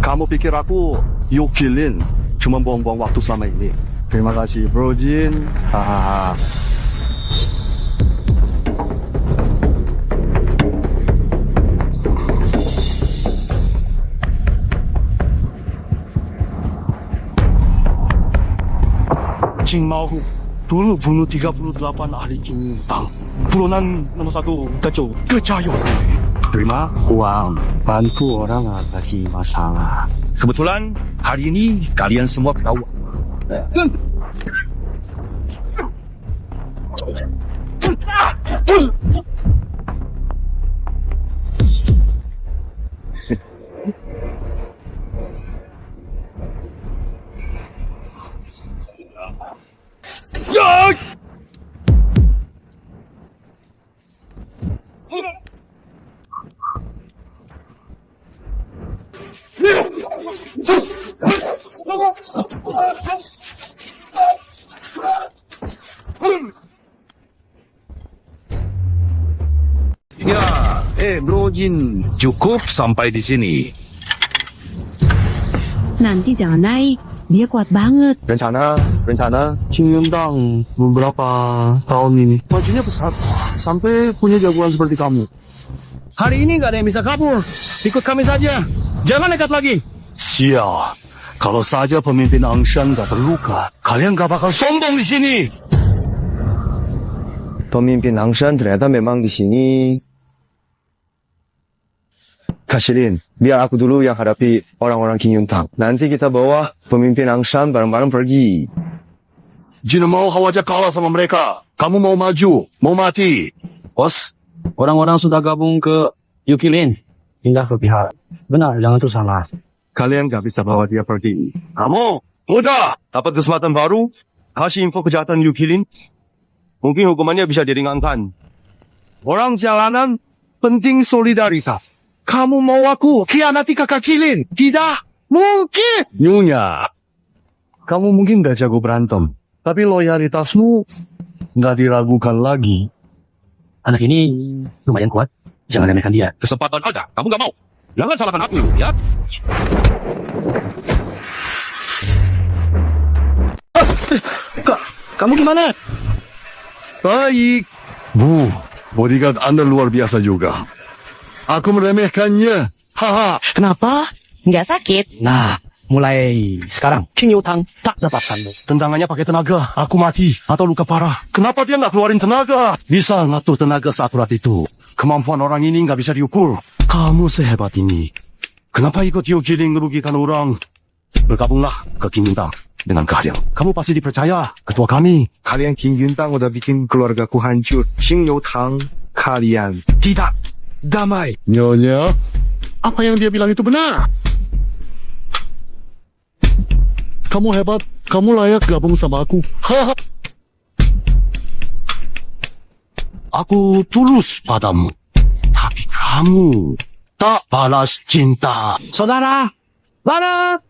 kamu pikir aku Yukilin cuma buang-buang waktu selama ini? Terima kasih, Bro Jin. Hahaha. Jing Mao dulu bunuh 38 ahli Qing Tang. Buronan nomor 1 Tejo Kejayo. Terima uang, bantu orang atasi masalah. Kebetulan hari ini kalian semua tahu. Ya, Bro Jin, cukup sampai di sini. Nanti jangan naik. Dia kuat banget. Rencana Qing Yuntang beberapa tahun ini majunya besar sampai punya jagoan seperti kamu. Hari ini nggak ada yang bisa kabur. Ikut kami saja. Jangan nekat lagi. Sial, kalau saja pemimpin Angshan gak terluka, kalian gak bakal sombong di sini. Pemimpin Angshan ternyata memang di sini. Kak Shilin, biar aku dulu yang hadapi orang-orang Qing Yuntang. Nanti kita bawa pemimpin Angshan bareng-bareng pergi. Jin mau aja kalah sama mereka. Kamu mau maju, mau mati. Bos, orang-orang sudah gabung ke Yukilin. Pindah ke pihak. Benar, jangan tuh salah. Kalian gak bisa bawa dia pergi. Kamu udah dapat kesempatan baru, kasih info kejahatan Yukilin. Mungkin hukumannya bisa diringankan. Orang jalanan penting solidaritas. Kamu mau aku khianati kakak Kilin? Tidak mungkin. Nyonya, kamu mungkin gak jago berantem, tapi loyalitasmu gak diragukan lagi. Anak ini lumayan kuat. Jangan remehkan dia. Kesempatan ada, kamu gak mau. Jangan salahkan aku, ya. Kamu gimana? Baik. Bu, bodyguard Anda luar biasa juga. Aku meremehkannya. Haha. Kenapa? Nggak sakit. Nah, mulai sekarang Qing Yuntang tak lepaskanmu. Tendangannya pakai tenaga, aku mati atau luka parah. Kenapa dia nggak keluarin tenaga? Bisa ngatur tenaga seakurat itu. Kemampuan orang ini nggak bisa diukur. Kamu sehebat ini. Kenapa ikut Yukilin merugikan orang? Bergabunglah ke Qing Yuntang dengan keahlian. Kamu pasti dipercaya, ketua kami. Kalian Qing Yuntang udah bikin keluargaku hancur. Qing Yuntang, kalian. Tidak. Damai. Nyonya, apa yang dia bilang itu benar. Kamu hebat, kamu layak gabung sama aku. Haha. Aku tulus padamu, tapi kamu tak balas cinta. Saudara, Barat,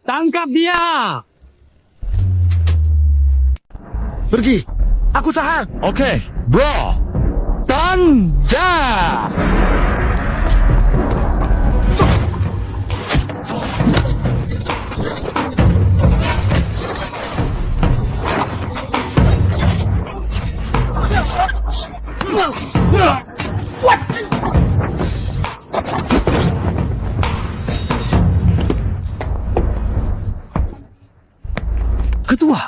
tangkap dia. Pergi, aku tahan. Oke, bro. Tanda. Ketua,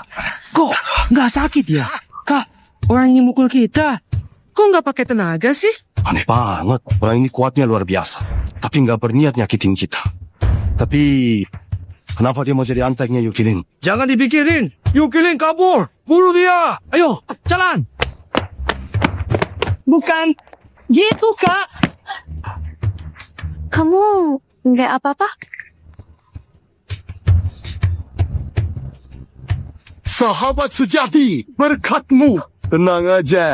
kok nggak sakit ya? Kak, orang ini mukul kita. Kok nggak pakai tenaga sih? Aneh banget. Orang ini kuatnya luar biasa. Tapi nggak berniat nyakitin kita. Tapi kenapa dia mau jadi anteknya Yukilin? Jangan dipikirin. Yukilin kabur. Bunuh dia. Ayo, jalan. Bukan gitu, Kak. Kamu nggak apa-apa? Sahabat sejati, berkatmu. Tenang aja.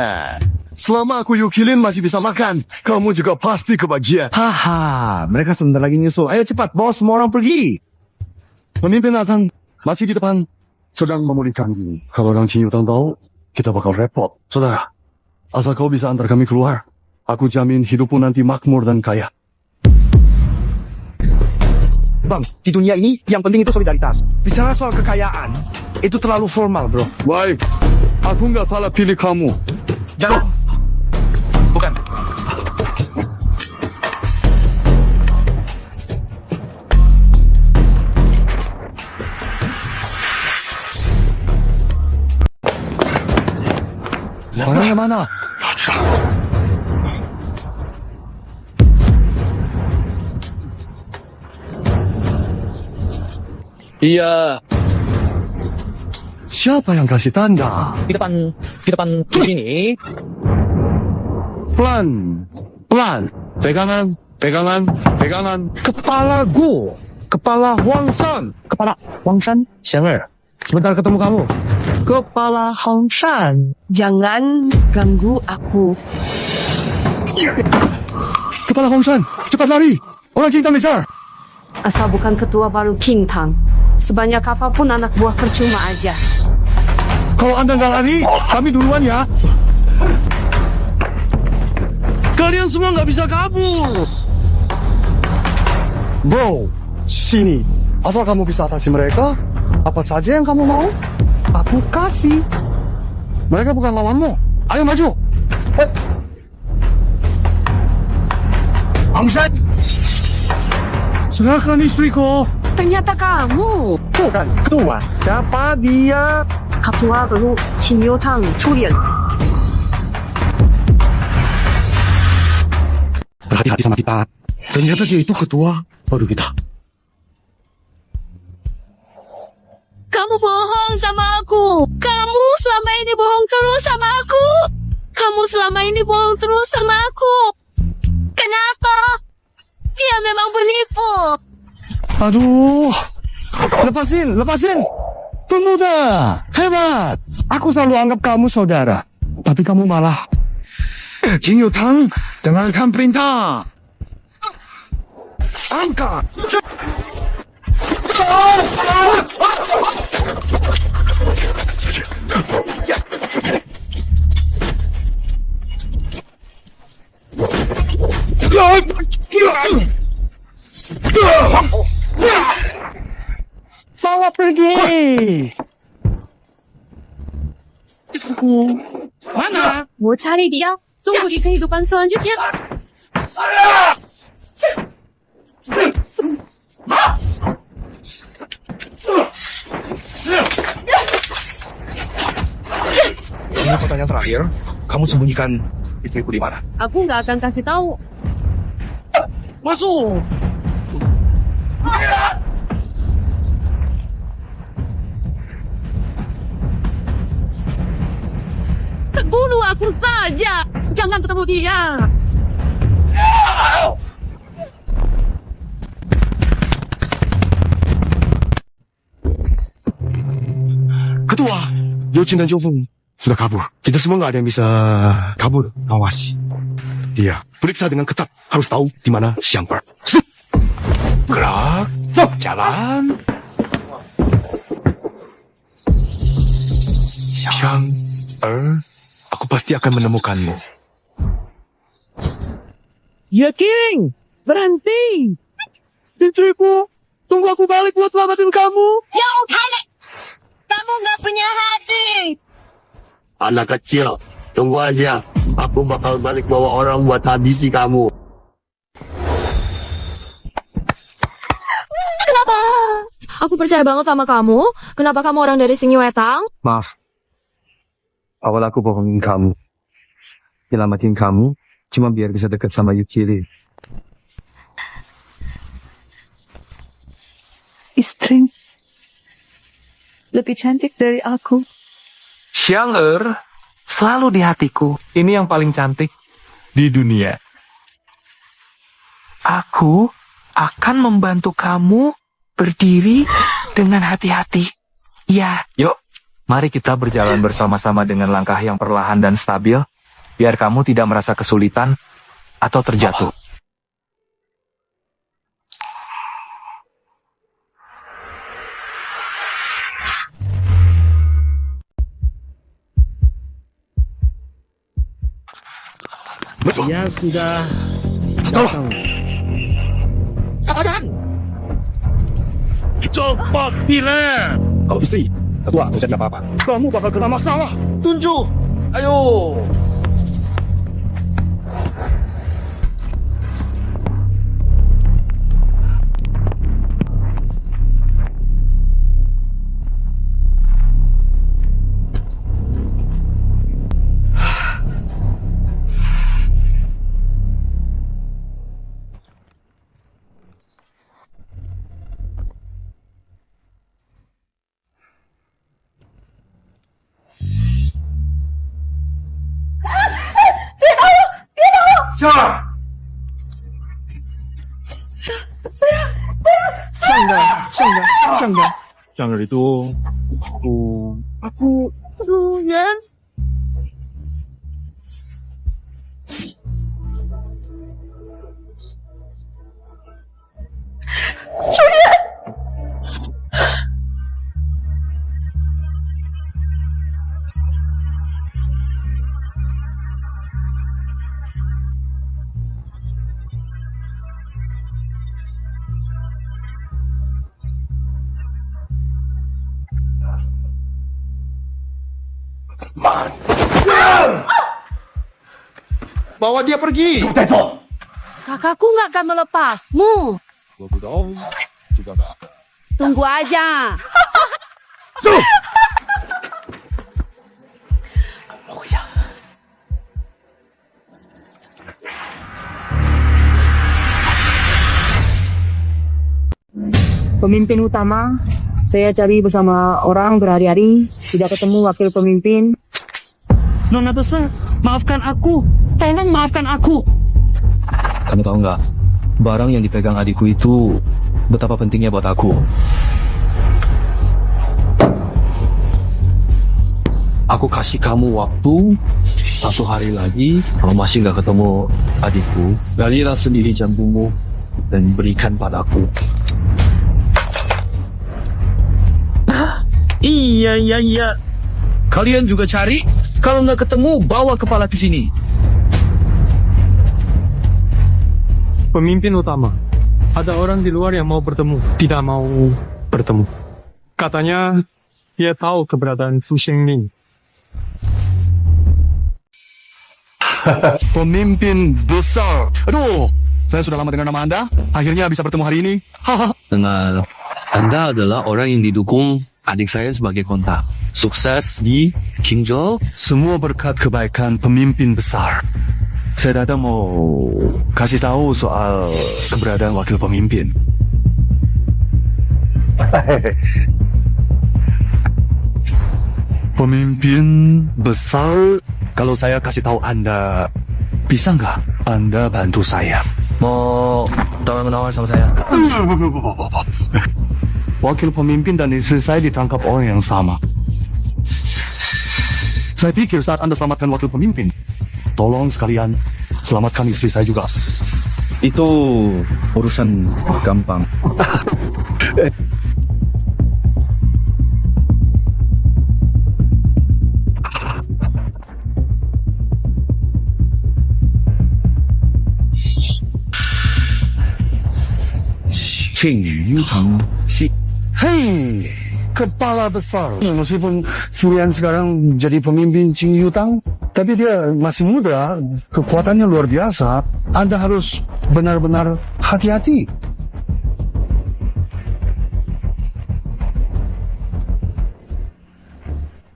Selama aku Yukilin masih bisa makan, kamu juga pasti kebagian. Haha, mereka sebentar lagi nyusul. Ayo cepat, bawa semua orang pergi. Pemimpin Asang masih di depan. Sedang memulihkan diri. Kalau orang Cinyutang tahu, kita bakal repot. Saudara, asal kau bisa antar kami keluar, aku jamin hidupmu nanti makmur dan kaya. Bang, di dunia ini yang penting itu solidaritas. Bicara soal kekayaan, itu terlalu formal, bro. Baik, aku nggak salah pilih kamu. Jangan. Bukan. Orangnya mana? Iya. Siapa yang kasih tanda? Di depan di sini. Pelan, pelan. Pegangan, pegangan, pegangan. Kepala Gu. Kepala Huang Shan. Kepala Huang Shan. Xiang sebentar ketemu kamu. Kepala Hong Shan, jangan ganggu aku. Kepala Hong Shan, cepat lari. Orang Qingtang ngejar. Asal bukan ketua baru King Tang. Sebanyak apapun anak buah percuma aja. Kalau Anda nggak lari, kami duluan ya. Kalian semua nggak bisa kabur. Bro, sini. Asal kamu bisa atasi mereka, apa saja yang kamu mau, aku kasih. Mereka bukan lawanmu. Ayo maju. Angshan, serahkan istriku. Ternyata kamu. Bukan ketua. Siapa dia? Ketua baru Qin Tang Chulian. Berhati-hati sama kita. Ternyata dia itu ketua baru kita. Kamu bohong sama aku. Kamu selama ini bohong terus sama aku. Kamu selama ini bohong terus sama aku. Kenapa? Dia memang penipu. Aduh, lepasin, lepasin. Pemuda, hebat. Aku selalu anggap kamu saudara, tapi kamu malah. Qin Yutang, dengarkan perintah. Angkat. Bawa pergi. Mana? Mau cari dia. Tunggu di kehidupan selanjutnya. Ini pertanyaan terakhir. Kamu sembunyikan istriku di mana? Aku nggak akan kasih tahu. Masuk. Bunuh aku saja. Jangan ketemu dia. Ketua, Youqin dan Zhou sudah kabur. Kita semua nggak ada yang bisa kabur. Awasi. Iya, periksa dengan ketat. Harus tahu di mana Xiang Er. Gerak, jalan. Xiang Er, aku pasti akan menemukanmu. Ya King, berhenti. Istriku, tunggu aku balik buat selamatin kamu. Jauh kali. Kamu nggak punya hati. Anak kecil, tunggu aja. Aku bakal balik bawa orang buat habisi kamu. Kenapa? Aku percaya banget sama kamu. Kenapa kamu orang dari Xinyu Tang? Maaf. Awal aku bohongin kamu. nyelamatin kamu cuma biar bisa dekat sama Yukiri. Istri lebih cantik dari aku. Xiang selalu di hatiku. Ini yang paling cantik di dunia. Aku akan membantu kamu berdiri dengan hati-hati. Ya. Yuk, mari kita berjalan bersama-sama dengan langkah yang perlahan dan stabil, biar kamu tidak merasa kesulitan atau terjatuh. Dia sudah datang. Cepat bilang. Kalau istri, ketua atau tidak apa-apa. Kamu bakal kena masalah. Tunjuk. Ayo. Sanggar itu aku Suyan. Bawa dia pergi. Kakakku nggak akan melepasmu. Tunggu aja. Pemimpin utama, saya cari bersama orang berhari-hari, tidak ketemu wakil pemimpin. Nona besar, maafkan aku. Tolong maafkan aku. Kamu tahu nggak, barang yang dipegang adikku itu betapa pentingnya buat aku. Aku kasih kamu waktu 1 hari lagi. Kalau masih nggak ketemu adikku, galilah sendiri jambumu dan berikan padaku. Iya. Kalian juga cari. Kalau nggak ketemu, bawa kepala ke sini. Pemimpin utama, ada orang di luar yang mau bertemu, tidak mau bertemu. Katanya dia tahu keberadaan Fu Shengning. Pemimpin besar. Aduh, saya sudah lama dengar nama Anda. Akhirnya bisa bertemu hari ini. Dengar, Anda adalah orang yang didukung adik saya sebagai kontak. Sukses di Qingzhou. Semua berkat kebaikan pemimpin besar. Saya datang mau kasih tahu soal keberadaan wakil pemimpin. Pemimpin besar, kalau saya kasih tahu Anda, bisa nggak Anda bantu saya? Mau tawar-menawar sama saya? Wakil pemimpin dan istri saya ditangkap orang yang sama. Saya pikir saat Anda selamatkan wakil pemimpin, tolong sekalian selamatkan istri saya juga. Itu urusan gampang. Hei, kepala besar. Meskipun Julian sekarang jadi pemimpin Qing Yutang, tapi dia masih muda, kekuatannya luar biasa. Anda harus benar-benar hati-hati.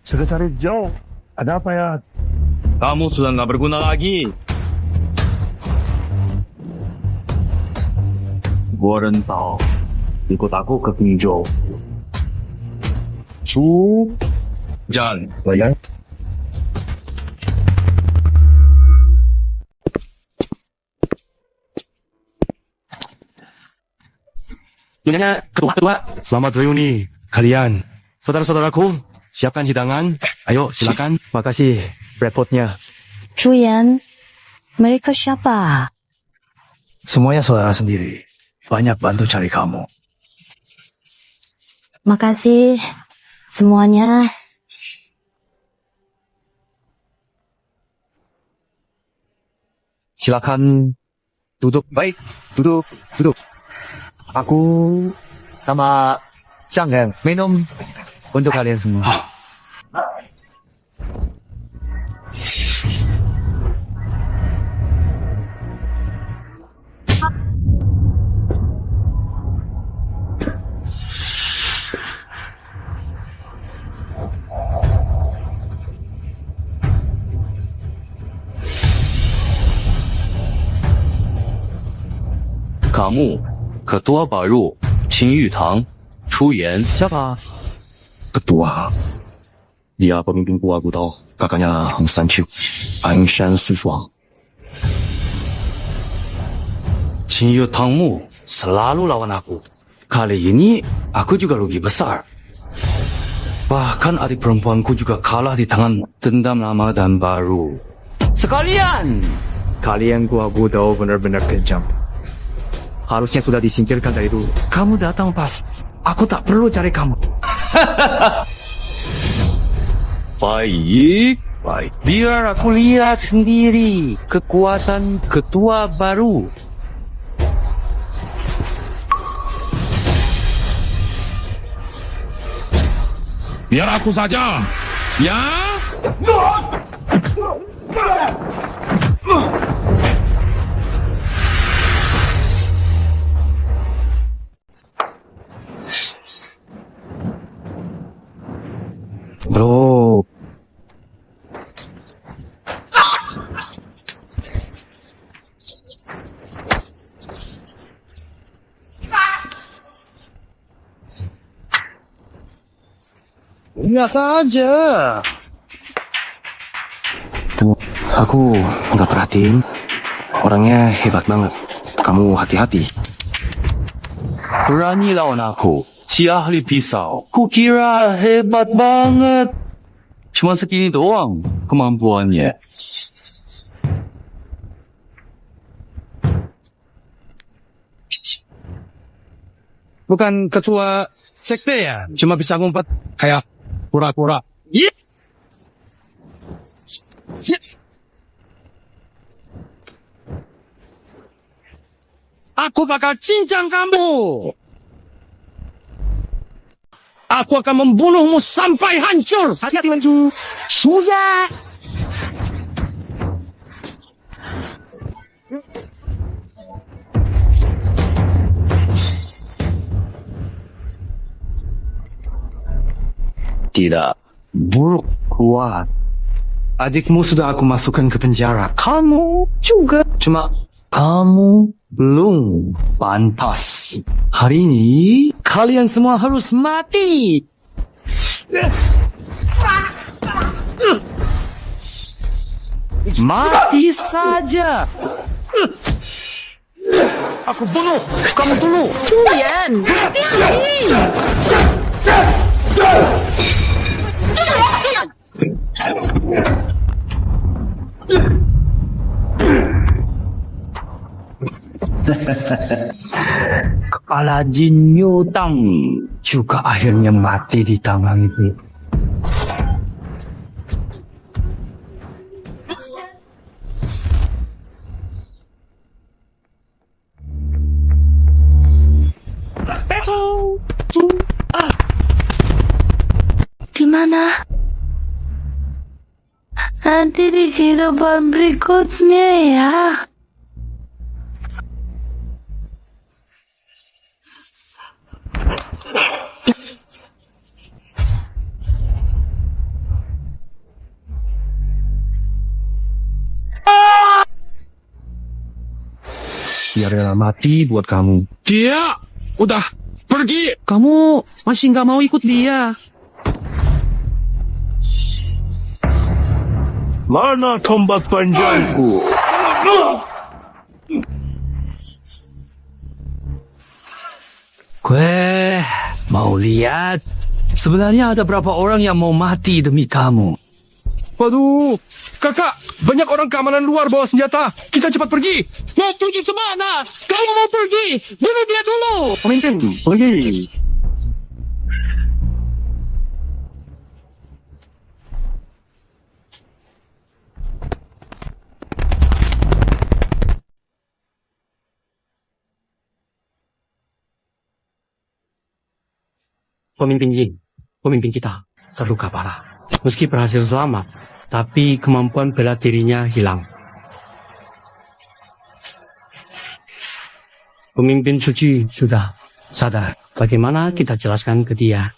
Sekretaris Zhou, ada apa ya? Kamu sudah nggak berguna lagi. Gua rentau. Ikut aku ke Pinjau. Jalan. Bayar. Nyonya ketua. Selamat reuni kalian. Saudara-saudaraku, siapkan hidangan. Ayo, silakan. Makasih repotnya. Chuyan, mereka siapa? Semuanya saudara sendiri. Banyak bantu cari kamu. Makasih semuanya. Silakan duduk. Baik, duduk. Aku sama Chang minum untuk kalian semua. Kamu, Ketua baru, Qin Yutang, Chu Yan. Siapa? Ketua. Dia pemimpin gua, aku tahu. Kakaknya Hang Sanqiu, Anshan Sushuang. Qin Yutangmu selalu lawan aku. Kali ini aku juga rugi besar. Bahkan adik perempuanku juga kalah di tangan dendam lama dan baru. Sekalian! Kalian aku tahu benar-benar kejam. Harusnya sudah disingkirkan dari dulu. Kamu datang pas. Aku tak perlu cari kamu. Baik. Biar aku lihat sendiri kekuatan ketua baru. Biar aku saja. Ya? Bro. Biasa aja. Aku nggak perhatiin. Orangnya hebat banget. Kamu hati-hati. Berani lawan aku, si ahli pisau. Kukira hebat banget. Cuma segini doang kemampuannya. Bukan ketua sekte ya? Cuma bisa ngumpet kayak pura-pura. Yeah. Aku bakal cincang kamu. Aku akan membunuhmu sampai hancur. Hati-hati Manju. Suya. Tidak. Buruk kuat. Adikmu sudah aku masukkan ke penjara. Kamu juga. Cuma kamu belum pantas. Hari ini kalian semua harus mati. Mati saja. Aku bunuh kamu dulu. Chuyan, hati-hati. Kepala Jin Yutang juga akhirnya mati di tangan itu. Di mana? Nanti di kehidupan berikutnya ya. Dia rela mati buat kamu. Dia udah pergi. Kamu masih nggak mau ikut dia. Mana tombak panjangku? Gue mau lihat sebenarnya ada berapa orang yang mau mati demi kamu. Waduh, kakak, banyak orang keamanan luar bawa senjata. Kita cepat pergi. Mau pergi kemana? Kamu mau pergi? Bunuh dia dulu. Pemimpin, pergi. Pemimpin Ying, pemimpin kita, terluka parah. Meski berhasil selamat, tapi kemampuan bela dirinya hilang. Pemimpin Suci sudah sadar. Bagaimana kita jelaskan ke dia?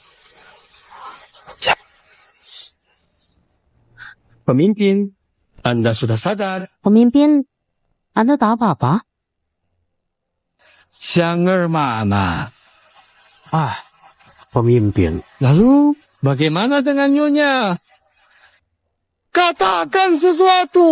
Pemimpin, Anda sudah sadar. Pemimpin, Anda tahu apa-apa? Xianger mana? Pemimpin. Lalu, bagaimana dengan Nyonya? Katakan sesuatu.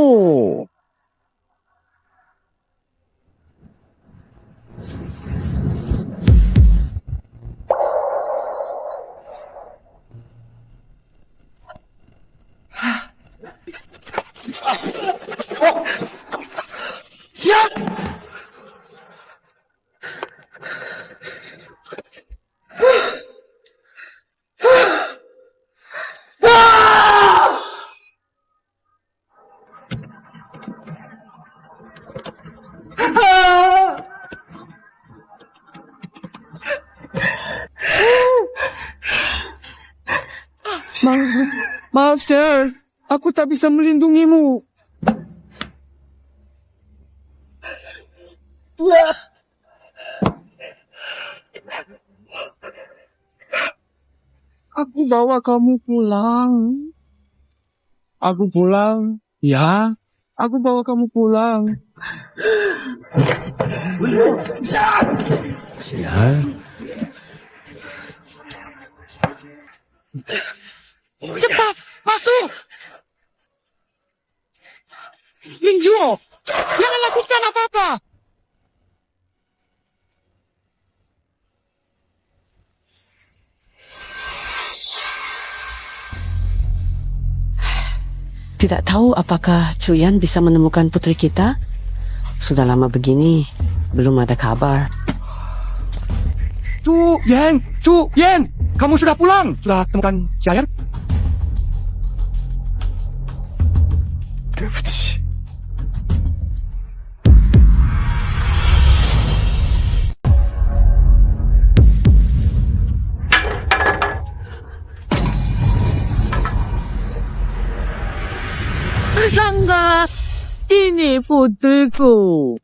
Maaf, sir. Aku tak bisa melindungimu. Aku bawa kamu pulang. Aku pulang. Ya, aku bawa kamu pulang. Ya. Cepat, masuk! Linjuo, jangan lakukan apa-apa! Tidak tahu apakah Cuyan bisa menemukan putri kita? Sudah lama begini, belum ada kabar. Cu Yen, kamu sudah pulang? Sudah temukan Xiayer? Sangga, ini putriku.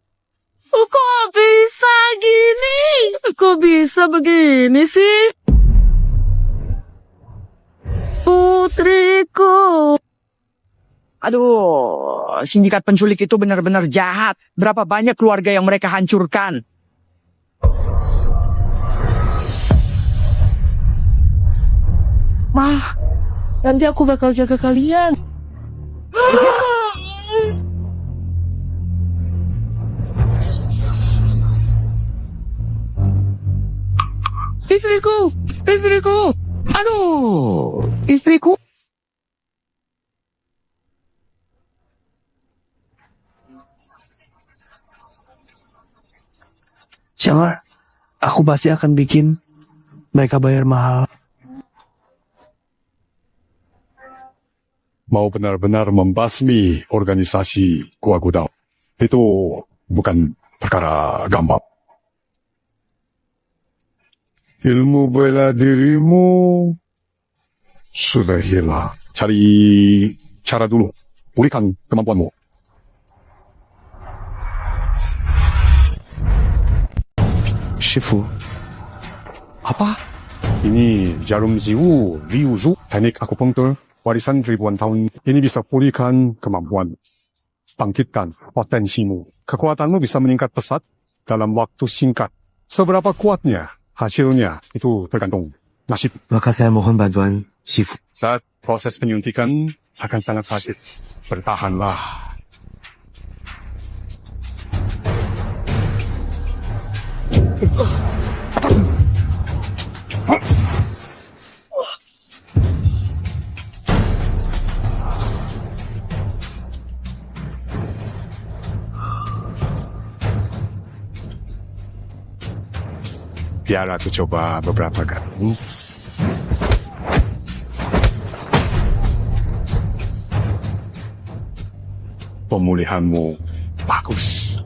Kok bisa gini? Kok bisa begini sih? Putriku. Aduh, sindikat penculik itu benar-benar jahat. Berapa banyak keluarga yang mereka hancurkan. Ma, nanti aku bakal jaga kalian. Istriku, aduh, istriku. Xianger, aku pasti akan bikin mereka bayar mahal. Mau benar-benar membasmi organisasi Gua Gudao. Itu bukan perkara gampang. Ilmu bela dirimu sudah hilang. Cari cara dulu. Pulihkan kemampuanmu. Shifu. Apa? Ini jarum jiwu Liu Zhu, teknik akupunktur warisan ribuan tahun. Ini bisa pulihkan kemampuan. Bangkitkan potensimu. Kekuatanmu bisa meningkat pesat dalam waktu singkat. Seberapa kuatnya hasilnya itu tergantung nasib. Maka saya mohon bantuan Shifu. Saat proses penyuntikan akan sangat sakit. Bertahanlah. Biar aku coba beberapa kali. Pemulihanmu bagus.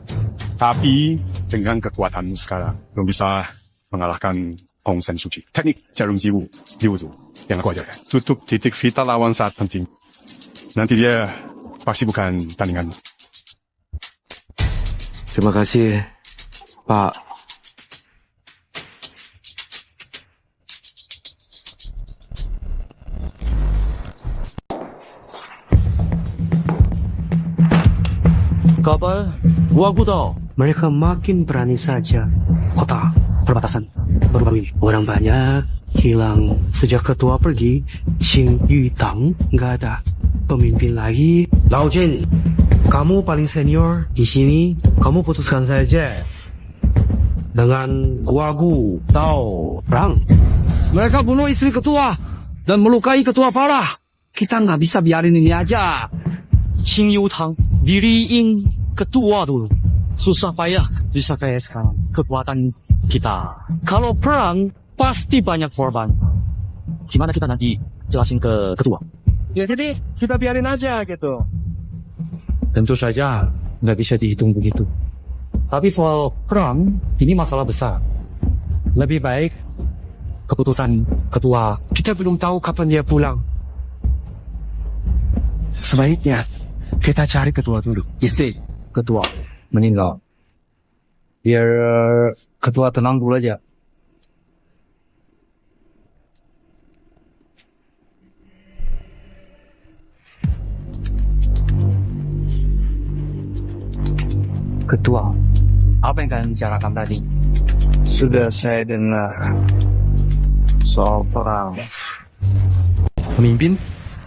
Tapi dengan kekuatanmu sekarang, belum bisa mengalahkan Hong Sen Suci. Teknik jarum jiwu, Liu Zu, yang aku ajarkan. Tutup titik vital lawan saat penting. Nanti dia pasti bukan tandingan. Terima kasih, Pak. Kabar, gua tahu. Mereka makin berani saja. Kota perbatasan baru-baru ini. Orang banyak hilang. Sejak ketua pergi, Qing Yutang nggak ada. Pemimpin lagi. Lao Jin, kamu paling senior di sini. Kamu putuskan saja. Dengan gua tahu perang. Mereka bunuh istri ketua dan melukai ketua parah. Kita nggak bisa biarin ini aja. Qing Yutang diriin ketua dulu. Susah payah bisa kayak sekarang. Kekuatan kita. Kalau perang, pasti banyak korban. Gimana kita nanti jelasin ke ketua? Ya jadi, kita biarin aja gitu. Tentu saja, nggak bisa dihitung begitu. Tapi soal perang, ini masalah besar. Lebih baik, keputusan ketua. Kita belum tahu kapan dia pulang. Sebaiknya, kita cari ketua dulu. Istri ketua meninggal. Biar ketua tenang dulu aja. Ketua, apa yang kalian bicarakan tadi? Sudah saya dengar soal perang. Pemimpin,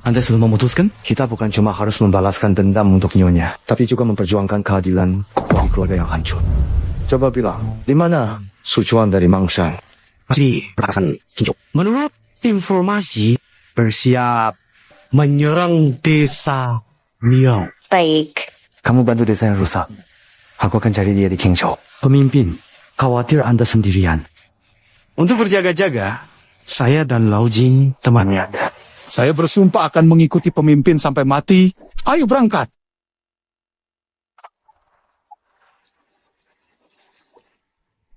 Anda sudah memutuskan? Kita bukan cuma harus membalaskan dendam untuk Nyonya, tapi juga memperjuangkan keadilan bagi keluarga yang hancur. Coba bilang, di mana Sucuan dari Mangshan? Masih perbatasan Qingzhou. Menurut informasi, bersiap menyerang desa Miao. Baik. Kamu bantu desa yang rusak. Aku akan cari dia di Qingzhou. Pemimpin, khawatir Anda sendirian. Untuk berjaga-jaga, saya dan Lao Jin temannya ada. Saya bersumpah akan mengikuti pemimpin sampai mati. Ayo berangkat.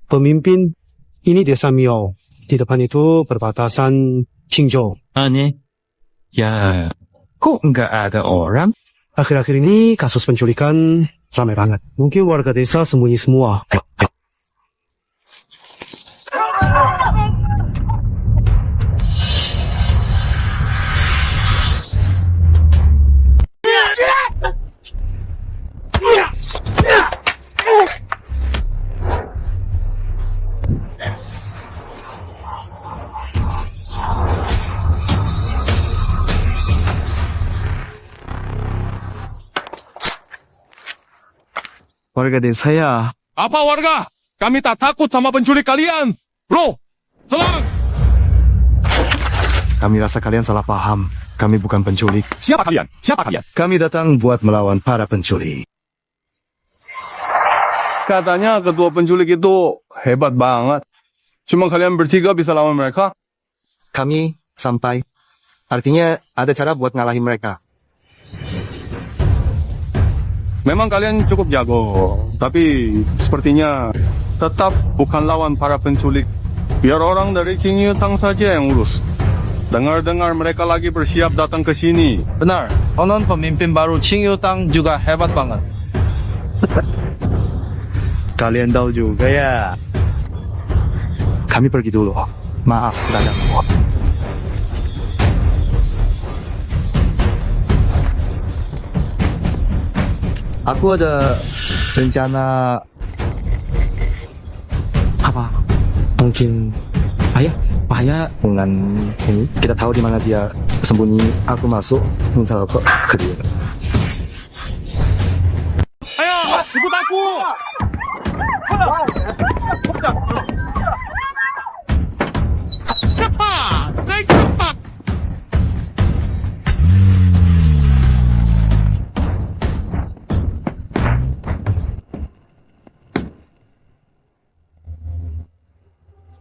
Pemimpin, ini desa Miao. Di depan itu perbatasan Qingzhou. Aneh. Ya, kok nggak ada orang? Akhir-akhir ini kasus penculikan ramai banget. Mungkin warga desa sembunyi semua. Ayo. Warga desa ya. Apa warga? Kami tak takut sama penculik kalian. Bro, serang! Kami rasa kalian salah paham. Kami bukan penculik. Siapa kalian? Siapa kalian? Kami datang buat melawan para penculik. Katanya ketua penculik itu hebat banget. Cuma kalian bertiga bisa lawan mereka? Kami sampai. Artinya ada cara buat ngalahin mereka. Memang kalian cukup jago, tapi sepertinya tetap bukan lawan para penculik. Biar orang dari Qing Yutang saja yang urus. Dengar-dengar mereka lagi bersiap datang ke sini. Benar, konon pemimpin baru Qing Yutang juga hebat banget. Kalian tahu juga ya. Kami pergi dulu. Maaf sudah ganggu. Aku ada rencana Mungkin bahaya dengan ini. Kita tahu di mana dia sembunyi. Aku masuk minta rokok ke dia. Ayo, ikut aku. Cepat, naik cepat.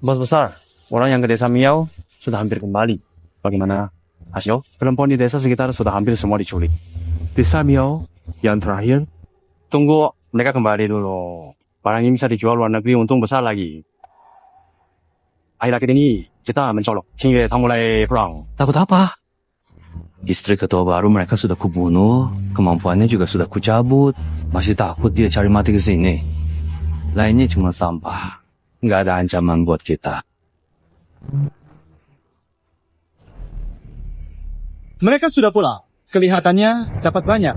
Bos besar, orang yang ke desa Miau sudah hampir kembali. Bagaimana hasil? Perempuan di desa sekitar sudah hampir semua diculik. Desa Miau yang terakhir, tunggu mereka kembali dulu. Barang ini bisa dijual luar negeri, untung besar lagi. Akhir-akhir ini kita mencolok. Qingyue tak mulai perang. Takut apa? Istri ketua baru mereka sudah kubunuh, kemampuannya juga sudah kucabut. Masih takut dia cari mati ke sini. Lainnya cuma sampah. Nggak ada ancaman buat kita. Mereka sudah pulang. Kelihatannya dapat banyak.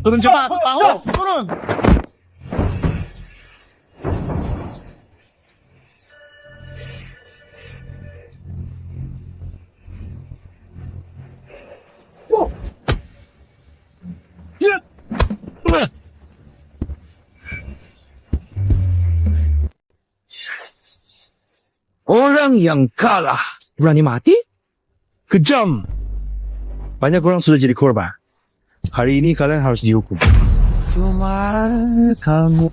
Turun cepat, tahu, turun. Orang yang kalah berani mati? Kejam. Banyak orang sudah jadi korban. Hari ini kalian harus dihukum. Cuma kamu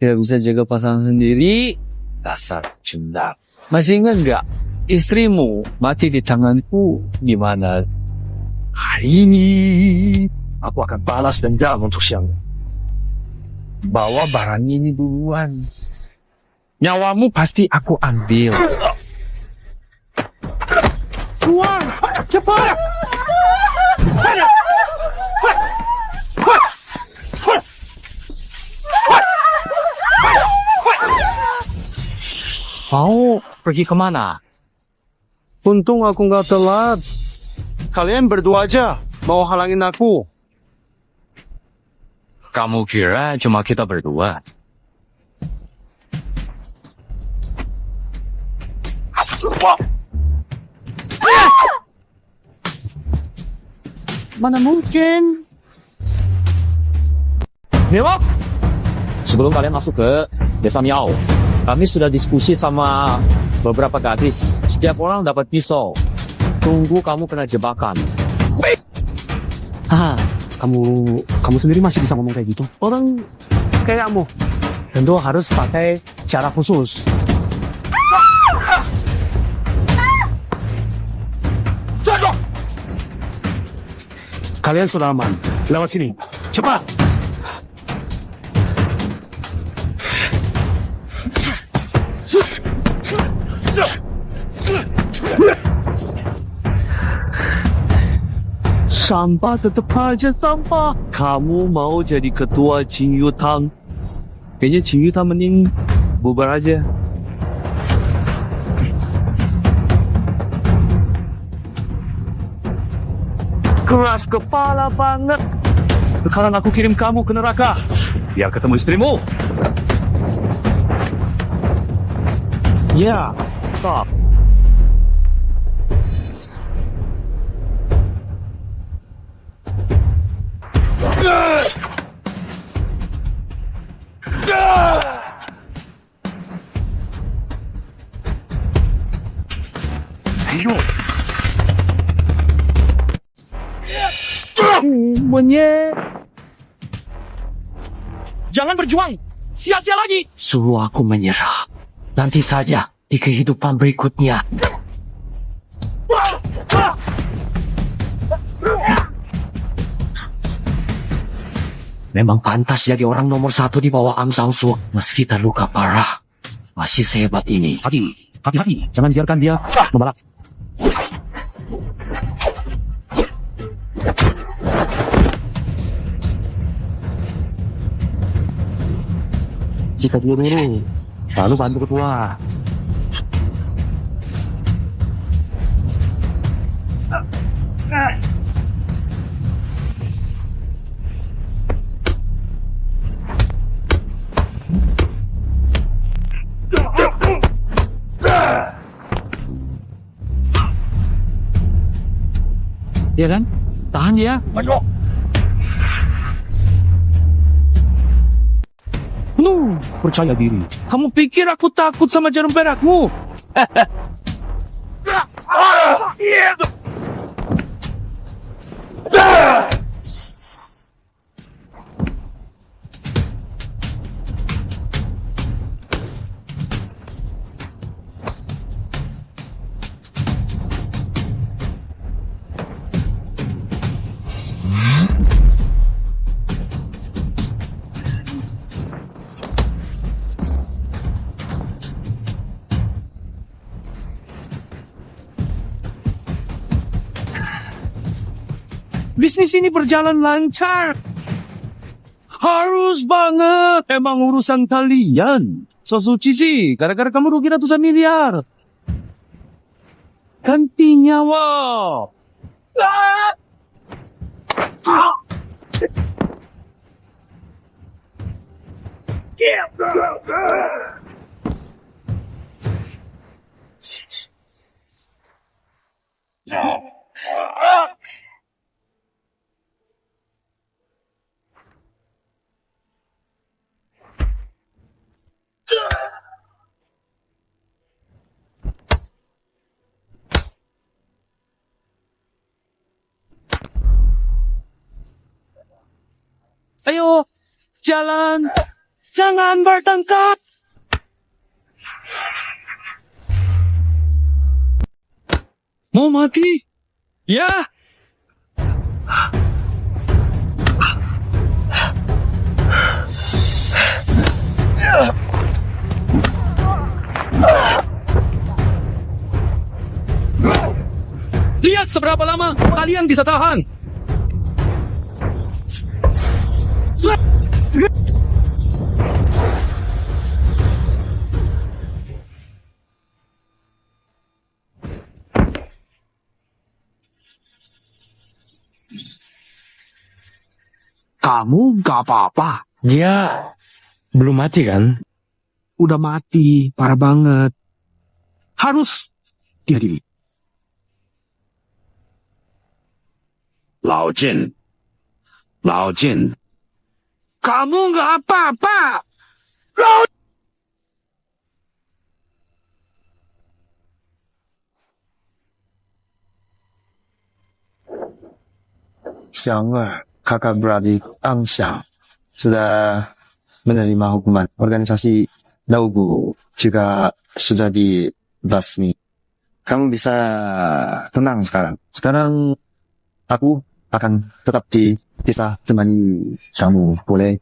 tidak bisa jaga pasangan sendiri, dasar cendak. Masih ingat nggak istrimu mati di tanganku gimana? Hari ini aku akan balas dendam untuk siang. Bawa barang ini duluan. Nyawamu pasti aku ambil. Keluar! Cepat! Mau pergi kemana? Untung aku nggak telat. Kalian berdua aja mau halangin aku. Kamu kira cuma kita berdua? Mana mungkin? Newok! Sebelum kalian masuk ke desa Miao, kami sudah diskusi sama beberapa gadis. Setiap orang dapat pisau. Tunggu kamu kena jebakan. Kamu sendiri masih bisa ngomong kayak gitu? Orang kayak kamu tentu harus pakai cara khusus. Kalian sudah aman. Lewat sini. Cepat! Sampah tetap aja sampah. Kamu mau jadi ketua Qingyu Tang? Kayaknya Qingyu Tang mending bubar aja. Keras kepala banget. Sekarang aku kirim kamu ke neraka. Biar ketemu istrimu. Ya, stop. Monyet. Jangan berjuang. Sia-sia lagi. Suruh aku menyerah. Nanti saja di kehidupan berikutnya. Memang pantas jadi orang nomor 1 di bawah Am Sang Soo. Meski terluka parah, masih sehebat ini. Hati-hati, jangan biarkan dia membalas. Jika dia dulu, lalu bantu ketua. Ya kan? Tahan ya. Percaya diri. Kamu pikir aku takut sama jarum perakmu? Bisnis ini berjalan lancar. Harus banget. Emang urusan kalian. So suci sih. Gara-gara kamu rugi ratusan miliar. Ganti nyawa. Ayo, jalan. Jangan bertengkar. Mau mati? Ya. Lihat seberapa lama kalian bisa tahan. Kamu gak apa-apa. Dia belum mati kan? Udah mati, parah banget. Harus dihadiri. Lao Jin. Kamu gak apa-apa. Xiang kakak beradik Ang Xiang sudah menerima hukuman. Organisasi Daugu juga sudah dibasmi. Kamu bisa tenang sekarang. Sekarang aku akan tetap di desa temani kamu. Boleh?